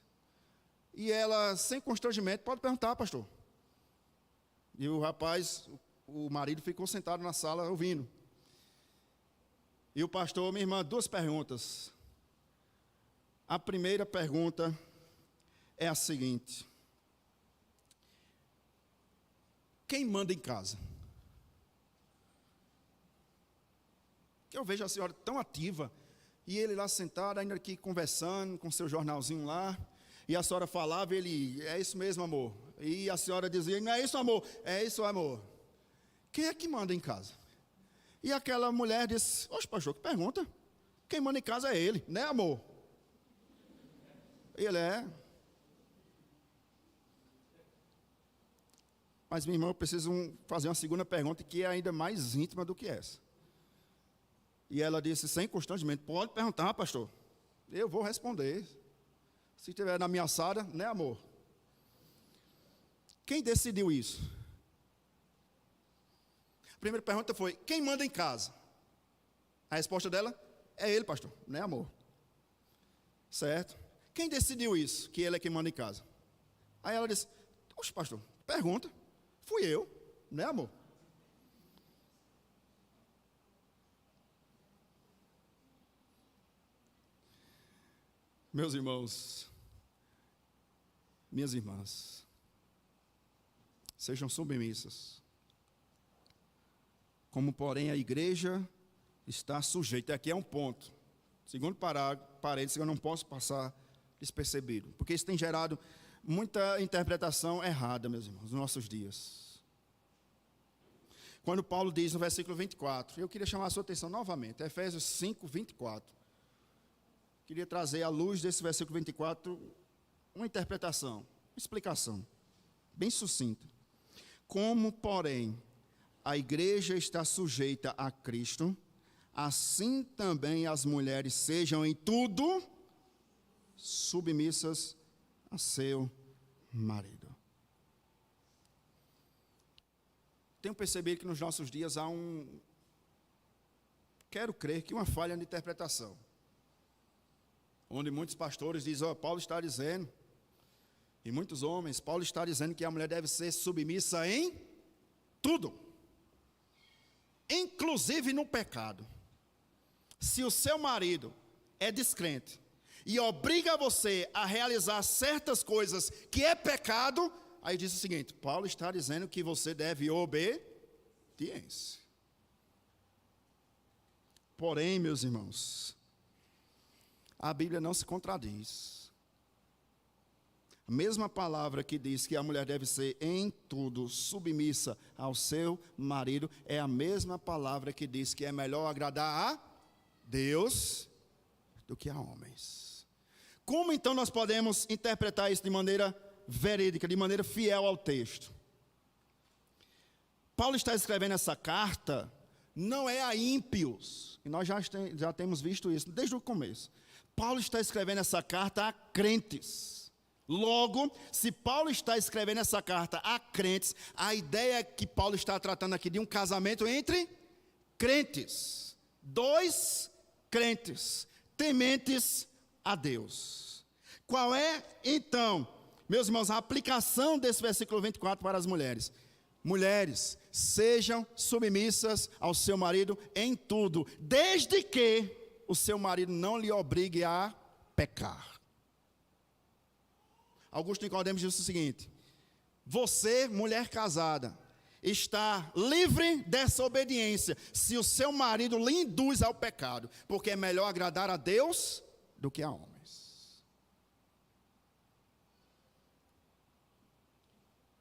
E ela, sem constrangimento, pode perguntar, pastor. E o rapaz, o marido, ficou sentado na sala ouvindo. E o pastor: minha irmã, duas perguntas. A primeira pergunta é a seguinte: quem manda em casa? Que eu vejo a senhora tão ativa, e ele lá sentado, ainda aqui conversando, com seu jornalzinho lá, e a senhora falava, ele: é isso mesmo, amor. E a senhora dizia: não é isso, amor, é isso, amor. Quem é que manda em casa? E aquela mulher disse: oxe, pastor, que pergunta? Quem manda em casa é ele, né, amor? Ele é. Mas, minha irmã, eu preciso fazer uma segunda pergunta que é ainda mais íntima do que essa. E ela disse sem constrangimento: pode perguntar, pastor. Eu vou responder. Se estiver na minha sala, né, amor? Quem decidiu isso? A primeira pergunta foi: quem manda em casa? A resposta dela: é ele, pastor, né, amor? Certo? Quem decidiu isso, que ele é quem manda em casa? Aí ela disse: oxe, pastor, pergunta. Fui eu, né, amor? Meus irmãos, minhas irmãs, sejam submissas. Como, porém, a igreja está sujeita. Aqui é um ponto. Segundo parênteses, eu não posso passar despercebido, porque isso tem gerado muita interpretação errada, meus irmãos, nos nossos dias. Quando Paulo diz no versículo 24, eu queria chamar a sua atenção novamente, Efésios 5, 24. Queria trazer à luz desse versículo 24 uma interpretação, uma explicação, bem sucinta. Como, porém, a igreja está sujeita a Cristo, assim também as mulheres sejam em tudo submissas a seu marido. tenho percebido que nos nossos dias há quero crer que uma falha de interpretação. Onde muitos pastores dizem, Paulo está dizendo, e muitos homens, Paulo está dizendo que a mulher deve ser submissa em tudo, inclusive no pecado. Se o seu marido é descrente e obriga você a realizar certas coisas que é pecado, aí diz o seguinte, Paulo está dizendo que você deve obediência. Porém, meus irmãos, a Bíblia não se contradiz. A mesma palavra que diz que a mulher deve ser em tudo submissa ao seu marido, é a mesma palavra que diz que é melhor agradar a Deus do que a homens. Como então nós podemos interpretar isso de maneira verídica, de maneira fiel ao texto? Paulo está escrevendo essa carta, não é a ímpios, e nós já temos visto isso desde o começo. Paulo está escrevendo essa carta a crentes. Logo, se Paulo está escrevendo essa carta a crentes, a ideia que Paulo está tratando aqui de um casamento entre crentes. Dois crentes, tementes a Deus. Qual é, então, meus irmãos, a aplicação desse versículo 24 para as mulheres? Mulheres, sejam submissas ao seu marido em tudo, desde que o seu marido não lhe obrigue a pecar. Augusto Nicodemos disse o seguinte: você, mulher casada, está livre dessa obediência se o seu marido lhe induz ao pecado, porque é melhor agradar a Deus do que a homens.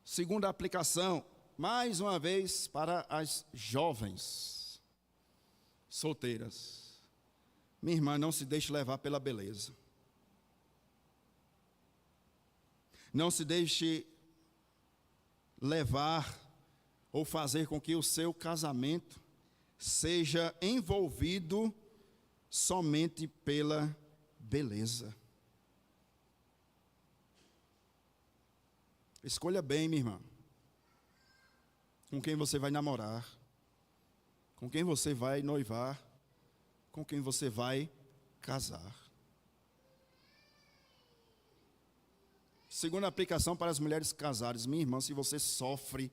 Segunda aplicação, mais uma vez para as jovens solteiras. Minha irmã, não se deixe levar pela beleza. Não se deixe levar ou fazer com que o seu casamento seja envolvido somente pela beleza. Escolha bem, minha irmã, com quem você vai namorar, com quem você vai noivar, com quem você vai casar. Segunda aplicação para as mulheres casadas. Minha irmã, se você sofre,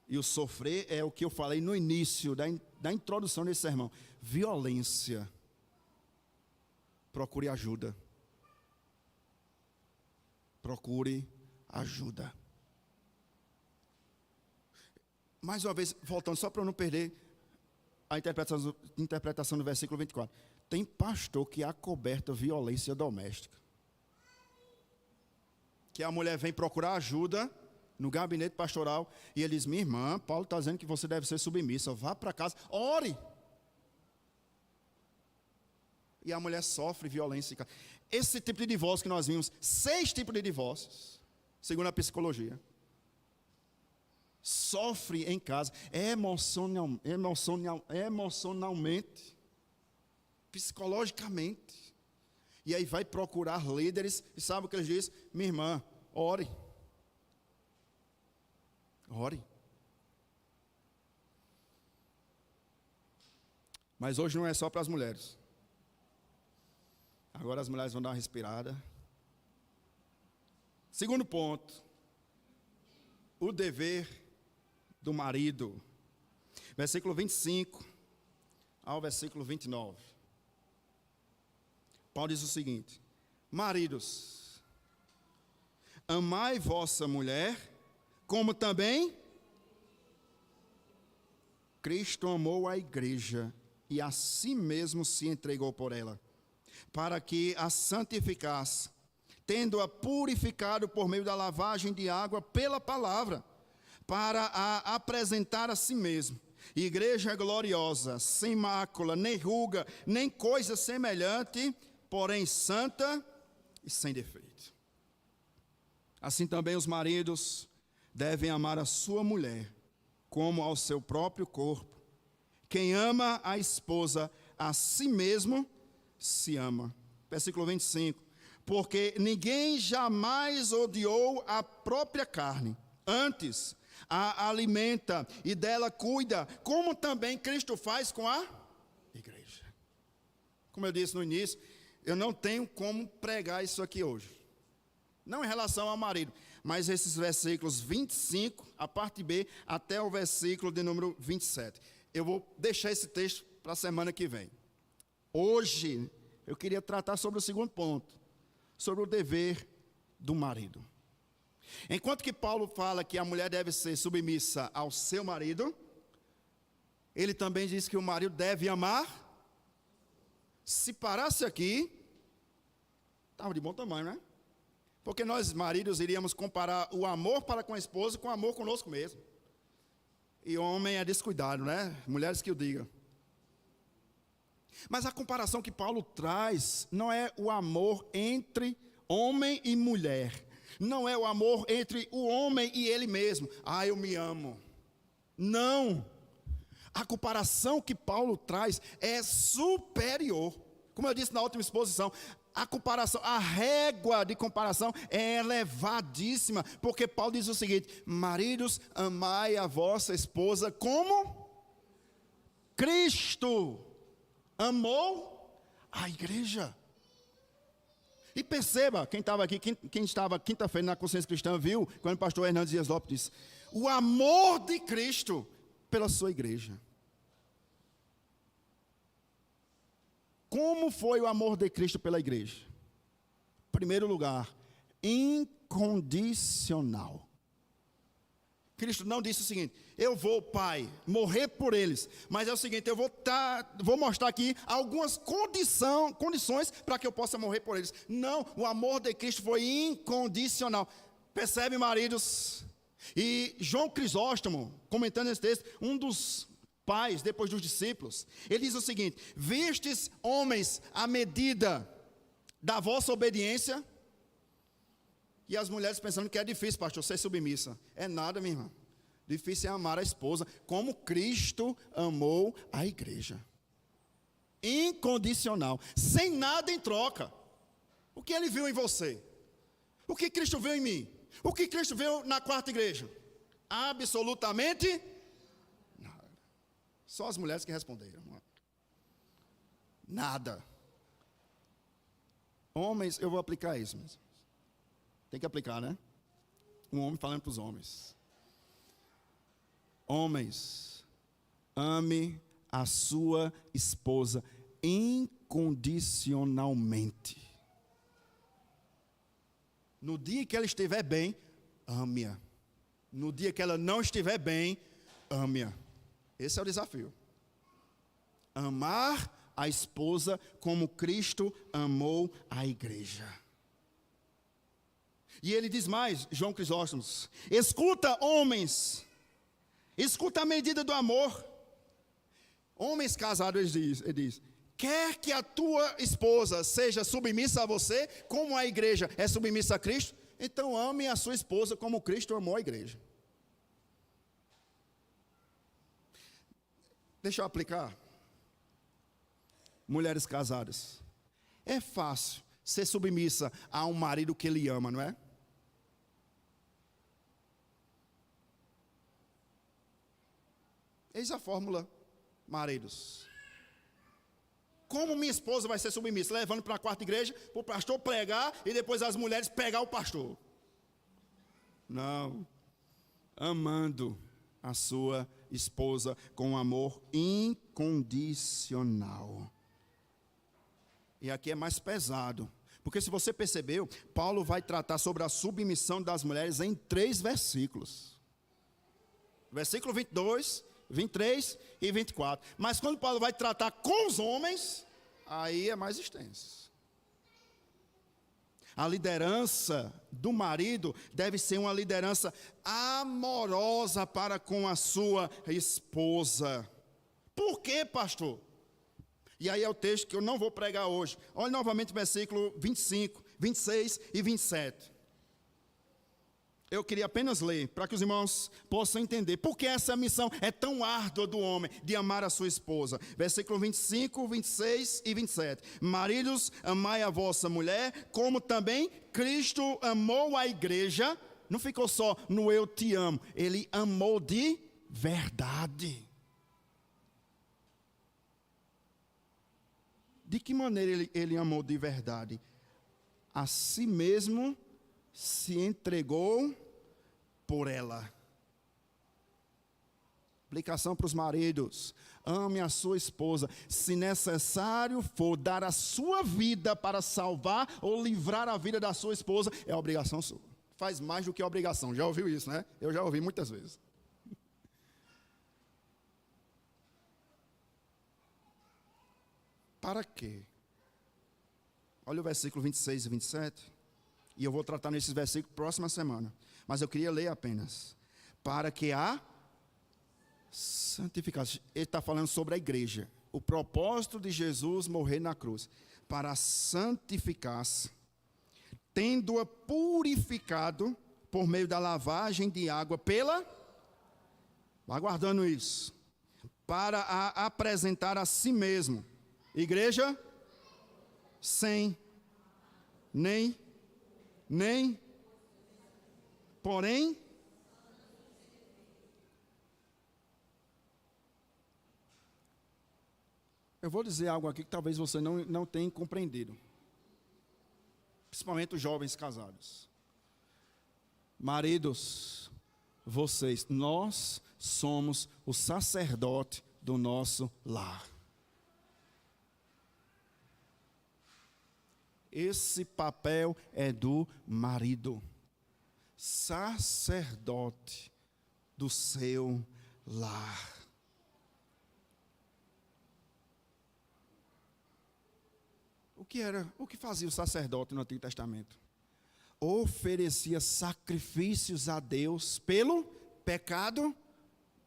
e o sofrer é o que eu falei no início da introdução desse sermão, violência, procure ajuda. Procure ajuda. Mais uma vez, voltando, só para eu não perder a interpretação do versículo 24. Tem pastor que acoberta violência doméstica. Que a mulher vem procurar ajuda no gabinete pastoral e ele diz, minha irmã, Paulo está dizendo que você deve ser submissa, vá para casa, ore. E a mulher sofre violência. Esse tipo de divórcio que nós vimos, 6 tipos de divórcios, segundo a psicologia, sofre em casa, emocionalmente, psicologicamente. E aí vai procurar líderes, e sabe o que eles dizem? Minha irmã, ore. Ore. Mas hoje não é só para as mulheres. Agora as mulheres vão dar uma respirada. Segundo ponto, o dever do marido. Versículo 25 ao versículo 29. Paulo diz o seguinte: maridos, amai vossa mulher, como também Cristo amou a igreja e a si mesmo se entregou por ela, para que a santificasse, tendo-a purificado por meio da lavagem de água pela palavra, para a apresentar a si mesmo, igreja gloriosa, sem mácula, nem ruga, nem coisa semelhante, porém santa e sem defeito. Assim também os maridos devem amar a sua mulher como ao seu próprio corpo. Quem ama a esposa, a si mesmo se ama. Versículo 25. Porque ninguém jamais odiou a própria carne, antes a alimenta e dela cuida, como também Cristo faz com a igreja. Como eu disse no início, eu não tenho como pregar isso aqui hoje. Não em relação ao marido, mas esses versículos 25, a parte B, até o versículo de número 27. Eu vou deixar esse texto para a semana que vem. Hoje, eu queria tratar sobre o segundo ponto, sobre o dever do marido. Enquanto que Paulo fala que a mulher deve ser submissa ao seu marido, ele também diz que o marido deve amar. Se parasse aqui, estava de bom tamanho, né? Porque nós, maridos, iríamos comparar o amor para com a esposa com o amor conosco mesmo. E homem é descuidado, né? Mulheres que o digam. Mas a comparação que Paulo traz não é o amor entre homem e mulher. Não é o amor entre o homem e ele mesmo. Ah, eu me amo. Não. A comparação que Paulo traz é superior. Como eu disse na última exposição, a comparação, a régua de comparação é elevadíssima, porque Paulo diz o seguinte: maridos, amai a vossa esposa como Cristo amou a igreja. E perceba, quem estava aqui, quem estava quinta-feira na Consciência Cristã, viu, quando o pastor Hernandes Dias Lopes disse, o amor de Cristo pela sua igreja. Como foi o amor de Cristo pela igreja? Em primeiro lugar, incondicional. Cristo não disse o seguinte: eu vou, Pai, morrer por eles, mas é o seguinte, eu vou mostrar aqui algumas condições para que eu possa morrer por eles. Não, o amor de Cristo foi incondicional. Percebe, maridos? E João Crisóstomo, comentando esse texto, um dos pais, depois dos discípulos, ele diz o seguinte: vistes, homens, a medida da vossa obediência. E as mulheres pensando que é difícil, pastor, ser submissa. É nada, minha irmã. Difícil é amar a esposa como Cristo amou a igreja. Incondicional, sem nada em troca. O que ele viu em você? O que Cristo viu em mim? O que Cristo viu na quarta igreja? Absolutamente nada. Só as mulheres que responderam. Nada. Homens, eu vou aplicar isso mesmo. Tem que aplicar, né? Um homem falando para os homens. Homens, ame a sua esposa incondicionalmente. No dia que ela estiver bem, ame-a. No dia que ela não estiver bem, ame-a. Esse é o desafio. Amar a esposa como Cristo amou a igreja. E ele diz mais, João Crisóstomo: escuta, homens, escuta a medida do amor. Homens casados, ele diz, quer que a tua esposa seja submissa a você, como a igreja é submissa a Cristo, então ame a sua esposa como Cristo amou a igreja. Deixa eu aplicar. Mulheres casadas, é fácil ser submissa a um marido que lhe ama, não é? Eis a fórmula, maridos. Como minha esposa vai ser submissa? Levando para a quarta igreja, para o pastor pregar e depois as mulheres pegar o pastor. Não. Amando a sua esposa com amor incondicional. E aqui é mais pesado. Porque se você percebeu, Paulo vai tratar sobre a submissão das mulheres em 3 versículos. Versículo 22... 23 e 24. Mas quando Paulo vai tratar com os homens, aí é mais extenso. A liderança do marido deve ser uma liderança amorosa para com a sua esposa. Por quê, pastor? E aí é o texto que eu não vou pregar hoje. Olha novamente o versículo 25, 26 e 27. Eu queria apenas ler, para que os irmãos possam entender por que essa missão é tão árdua do homem, de amar a sua esposa. Versículo 25, 26 e 27. Maridos, amai a vossa mulher, como também Cristo amou a igreja. não ficou só no eu te amo, ele amou de verdade. De que maneira ele amou de verdade? A si mesmo se entregou por ela. Aplicação para os maridos: ame a sua esposa, se necessário for dar a sua vida para salvar ou livrar a vida da sua esposa, é obrigação sua. Faz mais do que obrigação, já ouviu isso, né? Eu já ouvi muitas vezes. Para quê? Olha o versículo 26 e 27, e eu vou tratar nesses versículos próxima semana, mas eu queria ler apenas. Para que a santificação, ele está falando sobre a igreja, o propósito de Jesus morrer na cruz, para santificar-se, tendo-a purificado por meio da lavagem de água pela, aguardando isso, para a apresentar a si mesmo, igreja, sem, nem, porém, eu vou dizer algo aqui que talvez você não tenha compreendido, principalmente os jovens casados. Maridos, vocês, nós somos o sacerdote do nosso lar. Esse papel é do marido, sacerdote do seu lar. O que fazia o sacerdote no Antigo Testamento? Oferecia sacrifícios a Deus pelo pecado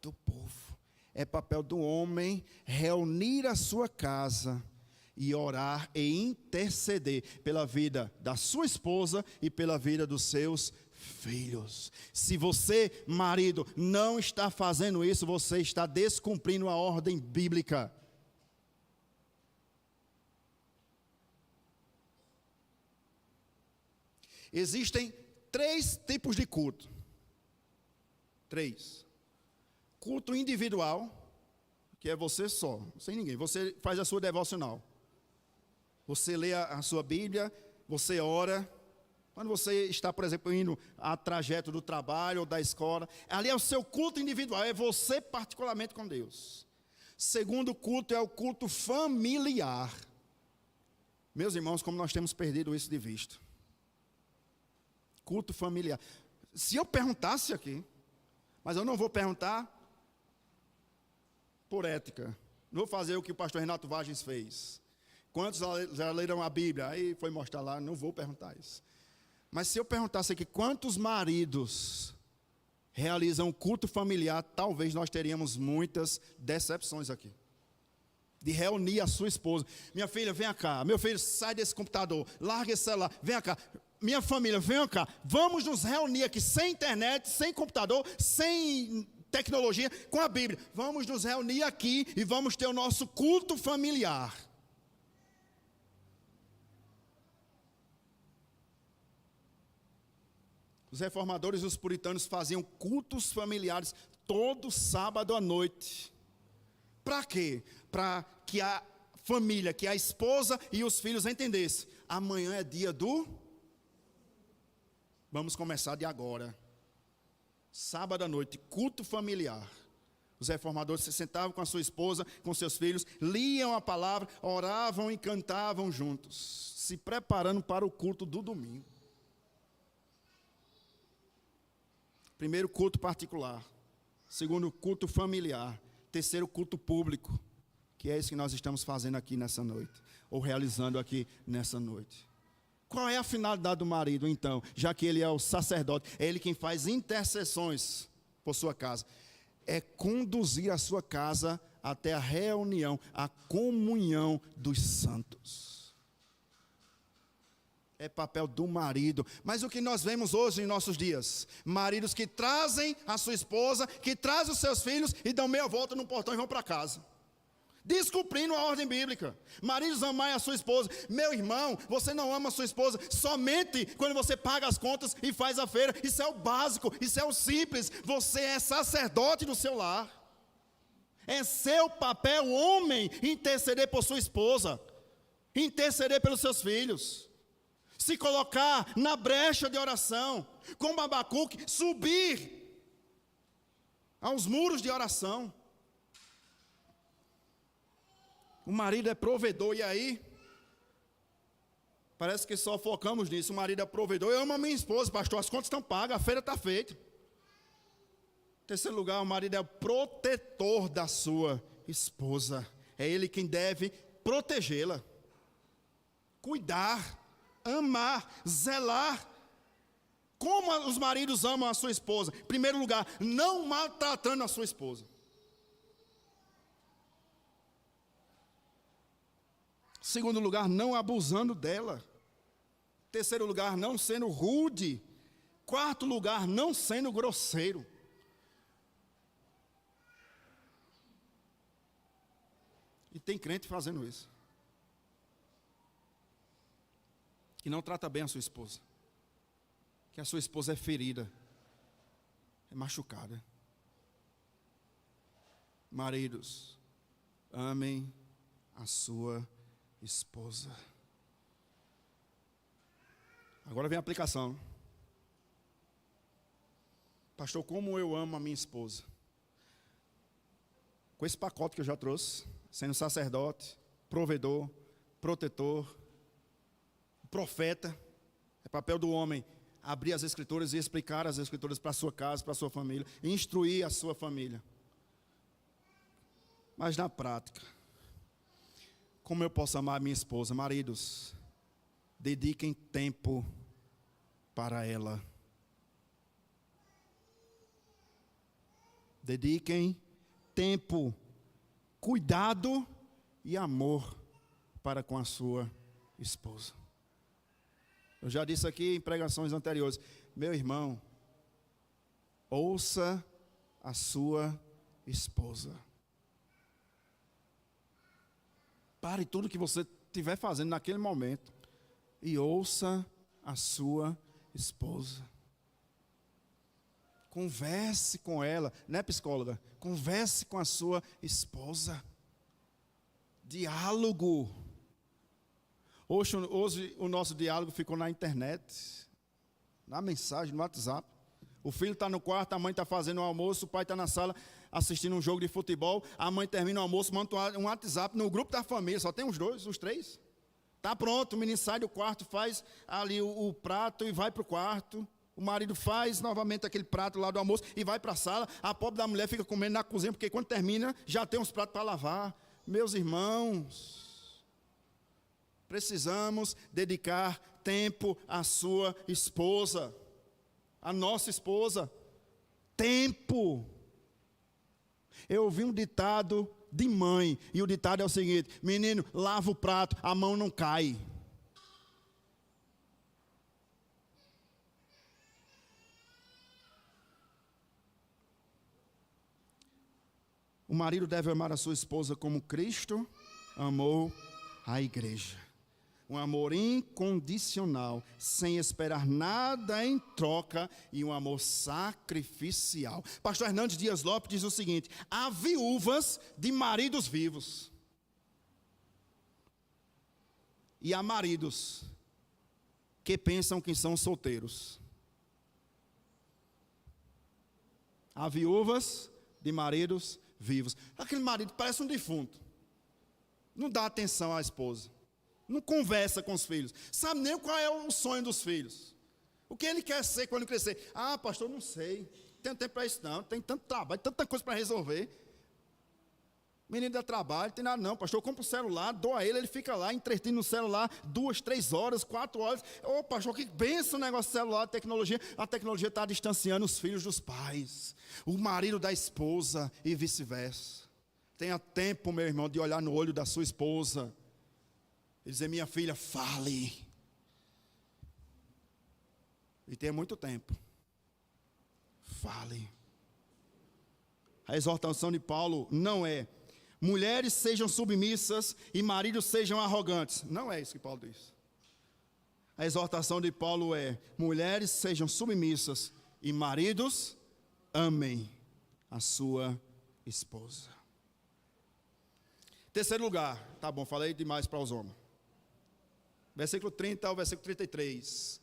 do povo. É papel do homem reunir a sua casa e orar e interceder pela vida da sua esposa e pela vida dos seus filhos. Se você, marido, não está fazendo isso, você está descumprindo a ordem bíblica. Existem 3 tipos de culto. 3. Culto individual, que é você só, sem ninguém. Você faz a sua devocional. Você lê a sua Bíblia, você ora. Quando você está, por exemplo, indo a trajeto do trabalho ou da escola, ali é o seu culto individual, é você particularmente com Deus. Segundo culto é o culto familiar. Meus irmãos, como nós temos perdido isso de vista. Culto familiar. Se eu perguntasse aqui, mas eu não vou perguntar por ética. Não vou fazer o que o pastor Renato Vagens fez. Quantos já leram a Bíblia? Aí foi mostrar lá, não vou perguntar isso. Mas se eu perguntasse aqui, quantos maridos realizam culto familiar, talvez nós teríamos muitas decepções aqui. De reunir a sua esposa. Minha filha, vem cá. Meu filho, sai desse computador. Larga esse celular. Vem cá. Minha família, vem cá. Vamos nos reunir aqui sem internet, sem computador, sem tecnologia, com a Bíblia. Vamos nos reunir aqui e vamos ter o nosso culto familiar. Os reformadores e os puritanos faziam cultos familiares todo sábado à noite. Para quê? Para que a família, que a esposa e os filhos entendessem. Amanhã é dia do... Vamos começar de agora. Sábado à noite, culto familiar. Os reformadores se sentavam com a sua esposa, com seus filhos, liam a palavra, oravam e cantavam juntos, se preparando para o culto do domingo. Primeiro, culto particular. Segundo, culto familiar. Terceiro, culto público, que é isso que nós estamos fazendo aqui nessa noite, ou realizando aqui nessa noite. Qual é a finalidade do marido, então, já que ele é o sacerdote, é ele quem faz intercessões por sua casa? É conduzir a sua casa até a reunião, a comunhão dos santos. É papel do marido. Mas o que nós vemos hoje em nossos dias? Maridos que trazem a sua esposa, que trazem os seus filhos e dão meia volta no portão e vão para casa. descumprindo a ordem bíblica. Maridos, amai a sua esposa. Meu irmão, você não ama a sua esposa somente quando você paga as contas e faz a feira. Isso é o básico, isso é o simples. Você é sacerdote do seu lar. É seu papel, homem, interceder por sua esposa, interceder pelos seus filhos, se colocar na brecha de oração, como Abacuque, subir aos muros de oração. O marido é provedor, e aí, parece que só focamos nisso. O marido é provedor. Eu amo a minha esposa, pastor, as contas estão pagas, a feira está feita. Em terceiro lugar, o marido é o protetor da sua esposa. É ele quem deve protegê-la, cuidar, amar, zelar. Como os maridos amam a sua esposa? Em primeiro lugar, não maltratando a sua esposa. Segundo lugar, não abusando dela. Terceiro lugar, não sendo rude. Quarto lugar, não sendo grosseiro. E tem crente fazendo isso, que não trata bem a sua esposa, que a sua esposa é ferida, é machucada. Maridos, amem a sua esposa. Agora vem a aplicação. Pastor, como eu amo a minha esposa? Com esse pacote que eu já trouxe, sendo sacerdote, provedor, protetor, profeta, é papel do homem abrir as escrituras e explicar as escrituras para a sua casa, para a sua família, instruir a sua família. Mas na prática, como eu posso amar a minha esposa? Maridos, dediquem tempo para ela. Dediquem tempo, cuidado e amor para com a sua esposa. Eu já disse aqui em pregações anteriores, meu irmão, ouça a sua esposa. Pare tudo que você estiver fazendo naquele momento e ouça a sua esposa. Converse com ela, né, psicóloga? Converse com a sua esposa. Diálogo. Hoje o nosso diálogo ficou na internet, na mensagem, no WhatsApp. O filho está no quarto, a mãe está fazendo o almoço, o pai está na sala assistindo um jogo de futebol, a mãe termina o almoço, manda um WhatsApp no grupo da família, só tem os dois, os três. Está pronto, o menino sai do quarto, faz ali o prato e vai para o quarto. O marido faz novamente aquele prato lá do almoço e vai para a sala. A pobre da mulher fica comendo na cozinha, porque quando termina, já tem uns pratos para lavar. Meus irmãos, precisamos dedicar tempo à sua esposa, à nossa esposa. Tempo. Eu ouvi um ditado de mãe, e o ditado é o seguinte: menino, lava o prato, a mão não cai. O marido deve amar a sua esposa como Cristo amou a igreja. Um amor incondicional, sem esperar nada em troca, e um amor sacrificial. Pastor Hernandes Dias Lopes diz o seguinte: há viúvas de maridos vivos, e há maridos que pensam que são solteiros. Há viúvas de maridos vivos. Aquele marido parece um defunto, não dá atenção à esposa, não conversa com os filhos, sabe nem qual é o sonho dos filhos, o que ele quer ser quando crescer. Ah, pastor, não sei, não tenho tempo para isso não, tem tanto trabalho, tanta coisa para resolver. Menino dá trabalho, tem nada não, pastor, eu compro o celular, dou a ele, ele fica lá entretido no celular 2, 3 horas, 4 horas. Ô pastor, que benção o negócio do celular, a tecnologia está distanciando os filhos dos pais, o marido da esposa e vice-versa. Tenha tempo, meu irmão, de olhar no olho da sua esposa e dizer: minha filha, fale. E tenha muito tempo, fale. A exortação de Paulo não é: Mulheres sejam submissas e maridos sejam arrogantes. Não é isso que Paulo diz. A exortação de Paulo é: mulheres sejam submissas e maridos amem a sua esposa. Terceiro lugar, tá bom, falei demais para os homens. Versículo 30 ao versículo 33.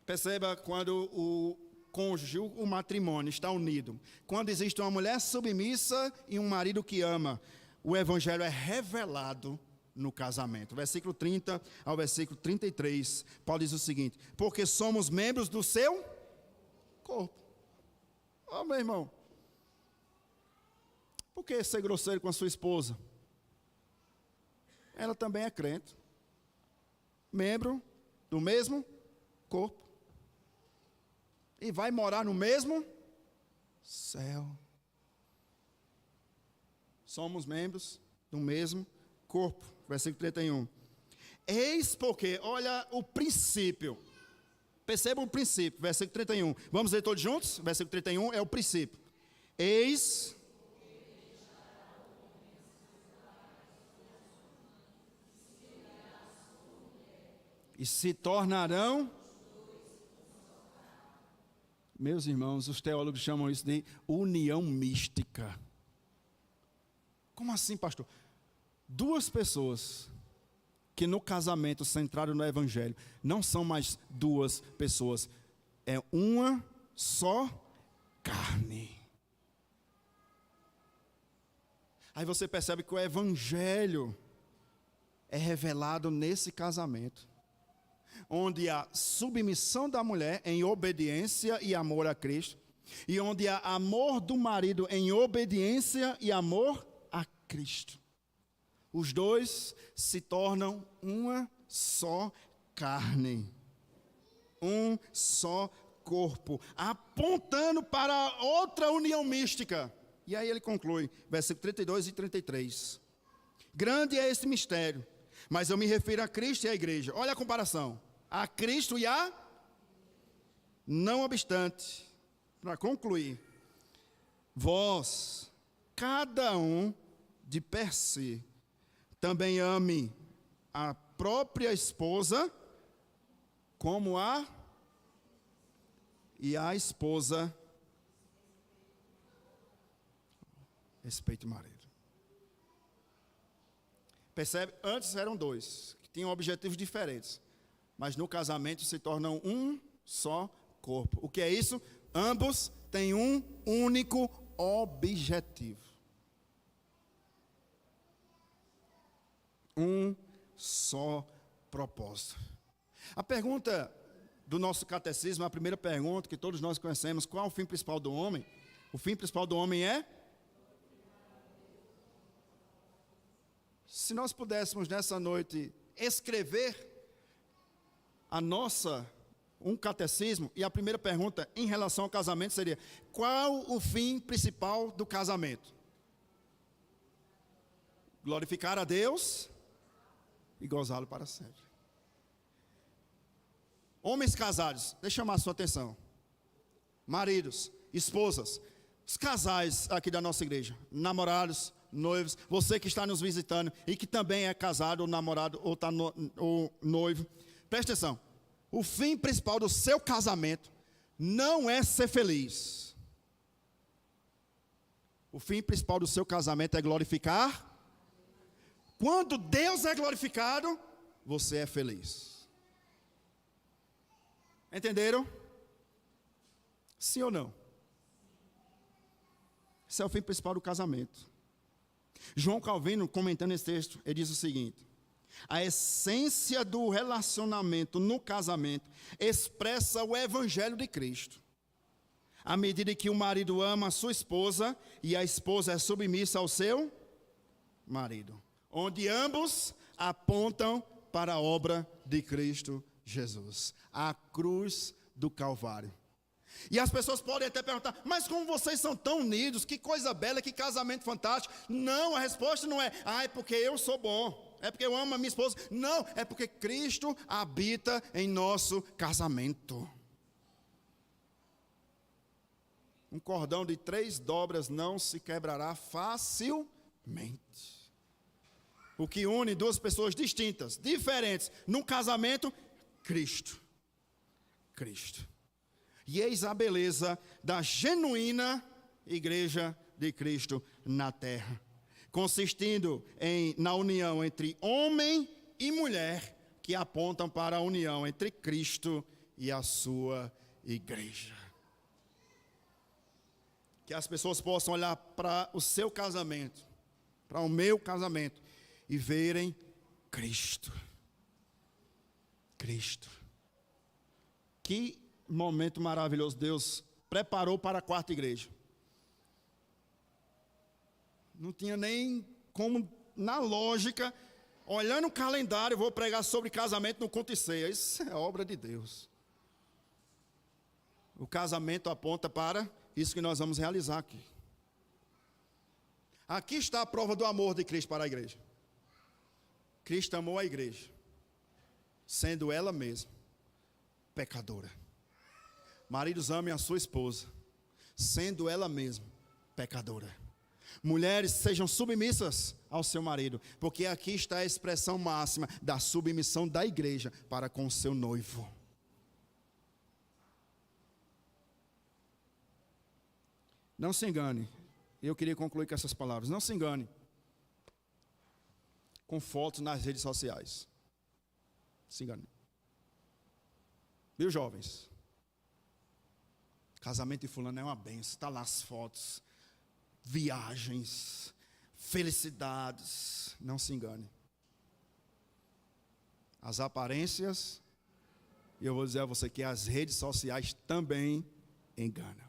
Perceba quando o cônjuge, o matrimônio está unido. Quando existe uma mulher submissa e um marido que ama, o evangelho é revelado no casamento. Versículo 30 ao versículo 33, Paulo diz o seguinte: porque somos membros do seu corpo. Ó, meu irmão, por que ser grosseiro com a sua esposa? Ela também é crente, membro do mesmo corpo, e vai morar no mesmo céu. Somos membros do mesmo corpo. Versículo 31. Eis porque, olha o princípio. Perceba o princípio, versículo 31. Vamos ler todos juntos? Versículo 31 é o princípio. Eis e se tornarão. Meus irmãos, os teólogos chamam isso de união mística. Como assim, pastor? Duas pessoas que no casamento centrado no evangelho não são mais duas pessoas, é uma só carne. Aí você percebe que o evangelho é revelado nesse casamento, onde há submissão da mulher em obediência e amor a Cristo, e onde há amor do marido em obediência e amor a Cristo. Os dois se tornam uma só carne, um só corpo, apontando para outra união mística. E aí ele conclui, versículo 32 e 33. Grande é esse mistério, mas eu me refiro a Cristo e à igreja. Olha a comparação. A Cristo e a... Não obstante, para concluir, vós, cada um de per si, também ame a própria esposa como a... E a esposa respeite o marido. Percebe? Antes eram dois, que tinham objetivos diferentes. Mas no casamento se tornam um só corpo. O que é isso? Ambos têm um único objetivo. Um só propósito. A pergunta do nosso catecismo, a primeira pergunta que todos nós conhecemos: qual é o fim principal do homem? O fim principal do homem é... Se nós pudéssemos nessa noite escrever um catecismo, e a primeira pergunta em relação ao casamento seria: qual o fim principal do casamento? Glorificar a Deus e gozá-lo para sempre. Homens casados, deixa eu chamar a sua atenção. Maridos, esposas, os casais aqui da nossa igreja, namorados, noivos, você que está nos visitando e que também é casado ou namorado ou está ou noivo, preste atenção. O fim principal do seu casamento não é ser feliz. O fim principal do seu casamento é glorificar. Quando Deus é glorificado, você é feliz. Entenderam? Sim ou não? Esse é o fim principal do casamento. João Calvino, comentando esse texto, ele diz o seguinte: a essência do relacionamento no casamento expressa o evangelho de Cristo. À medida que o marido ama a sua esposa e a esposa é submissa ao seu marido, onde ambos apontam para a obra de Cristo Jesus, a cruz do Calvário. E as pessoas podem até perguntar: mas como vocês são tão unidos, que coisa bela, que casamento fantástico. Não, a resposta não é: é porque eu sou bom, é porque eu amo a minha esposa. Não, é porque Cristo habita em nosso casamento. Um cordão de 3 dobras não se quebrará facilmente. O que une duas pessoas distintas, diferentes, num casamento, Cristo. Cristo. E eis a beleza da genuína igreja de Cristo na terra, consistindo na união entre homem e mulher, que apontam para a união entre Cristo e a sua igreja. Que as pessoas possam olhar para o seu casamento, para o meu casamento, e verem Cristo. Cristo. Que momento maravilhoso Deus preparou para a quarta igreja. Não tinha nem como, na lógica, olhando o calendário, vou pregar sobre casamento no culto e ceia. Isso é obra de Deus. O casamento aponta para isso que nós vamos realizar aqui. Aqui está a prova do amor de Cristo para a igreja. Cristo amou a igreja, sendo ela mesma pecadora. Maridos, amem a sua esposa, sendo ela mesma pecadora. Mulheres, sejam submissas ao seu marido, porque aqui está a expressão máxima da submissão da igreja para com o seu noivo. Não se engane, eu queria concluir com essas palavras. Não se engane com fotos nas redes sociais. Se engane. Viu, jovens? Casamento de fulano é uma benção. Está lá as fotos, viagens, felicidades. Não se engane. As aparências, e eu vou dizer a você que as redes sociais também enganam.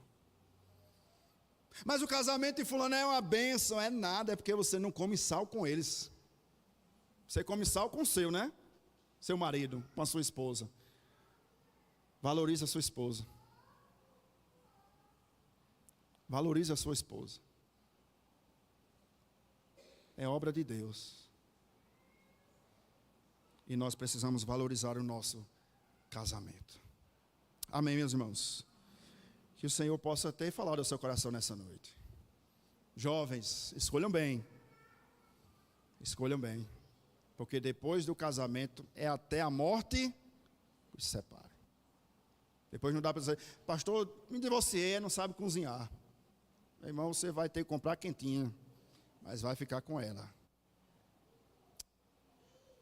Mas o casamento de fulano é uma bênção, é nada, é porque você não come sal com eles. Você come sal com o seu, né? Seu marido, com a sua esposa. Valorize a sua esposa. Valorize a sua esposa. É obra de Deus. E nós precisamos valorizar o nosso casamento. Amém, meus irmãos? Que o Senhor possa ter falado ao seu coração nessa noite. Jovens, escolham bem. Escolham bem. Porque depois do casamento é até a morte que os separa. Depois não dá para dizer, pastor, me divorciei, não sabe cozinhar. Meu irmão, você vai ter que comprar quentinha, mas vai ficar com ela.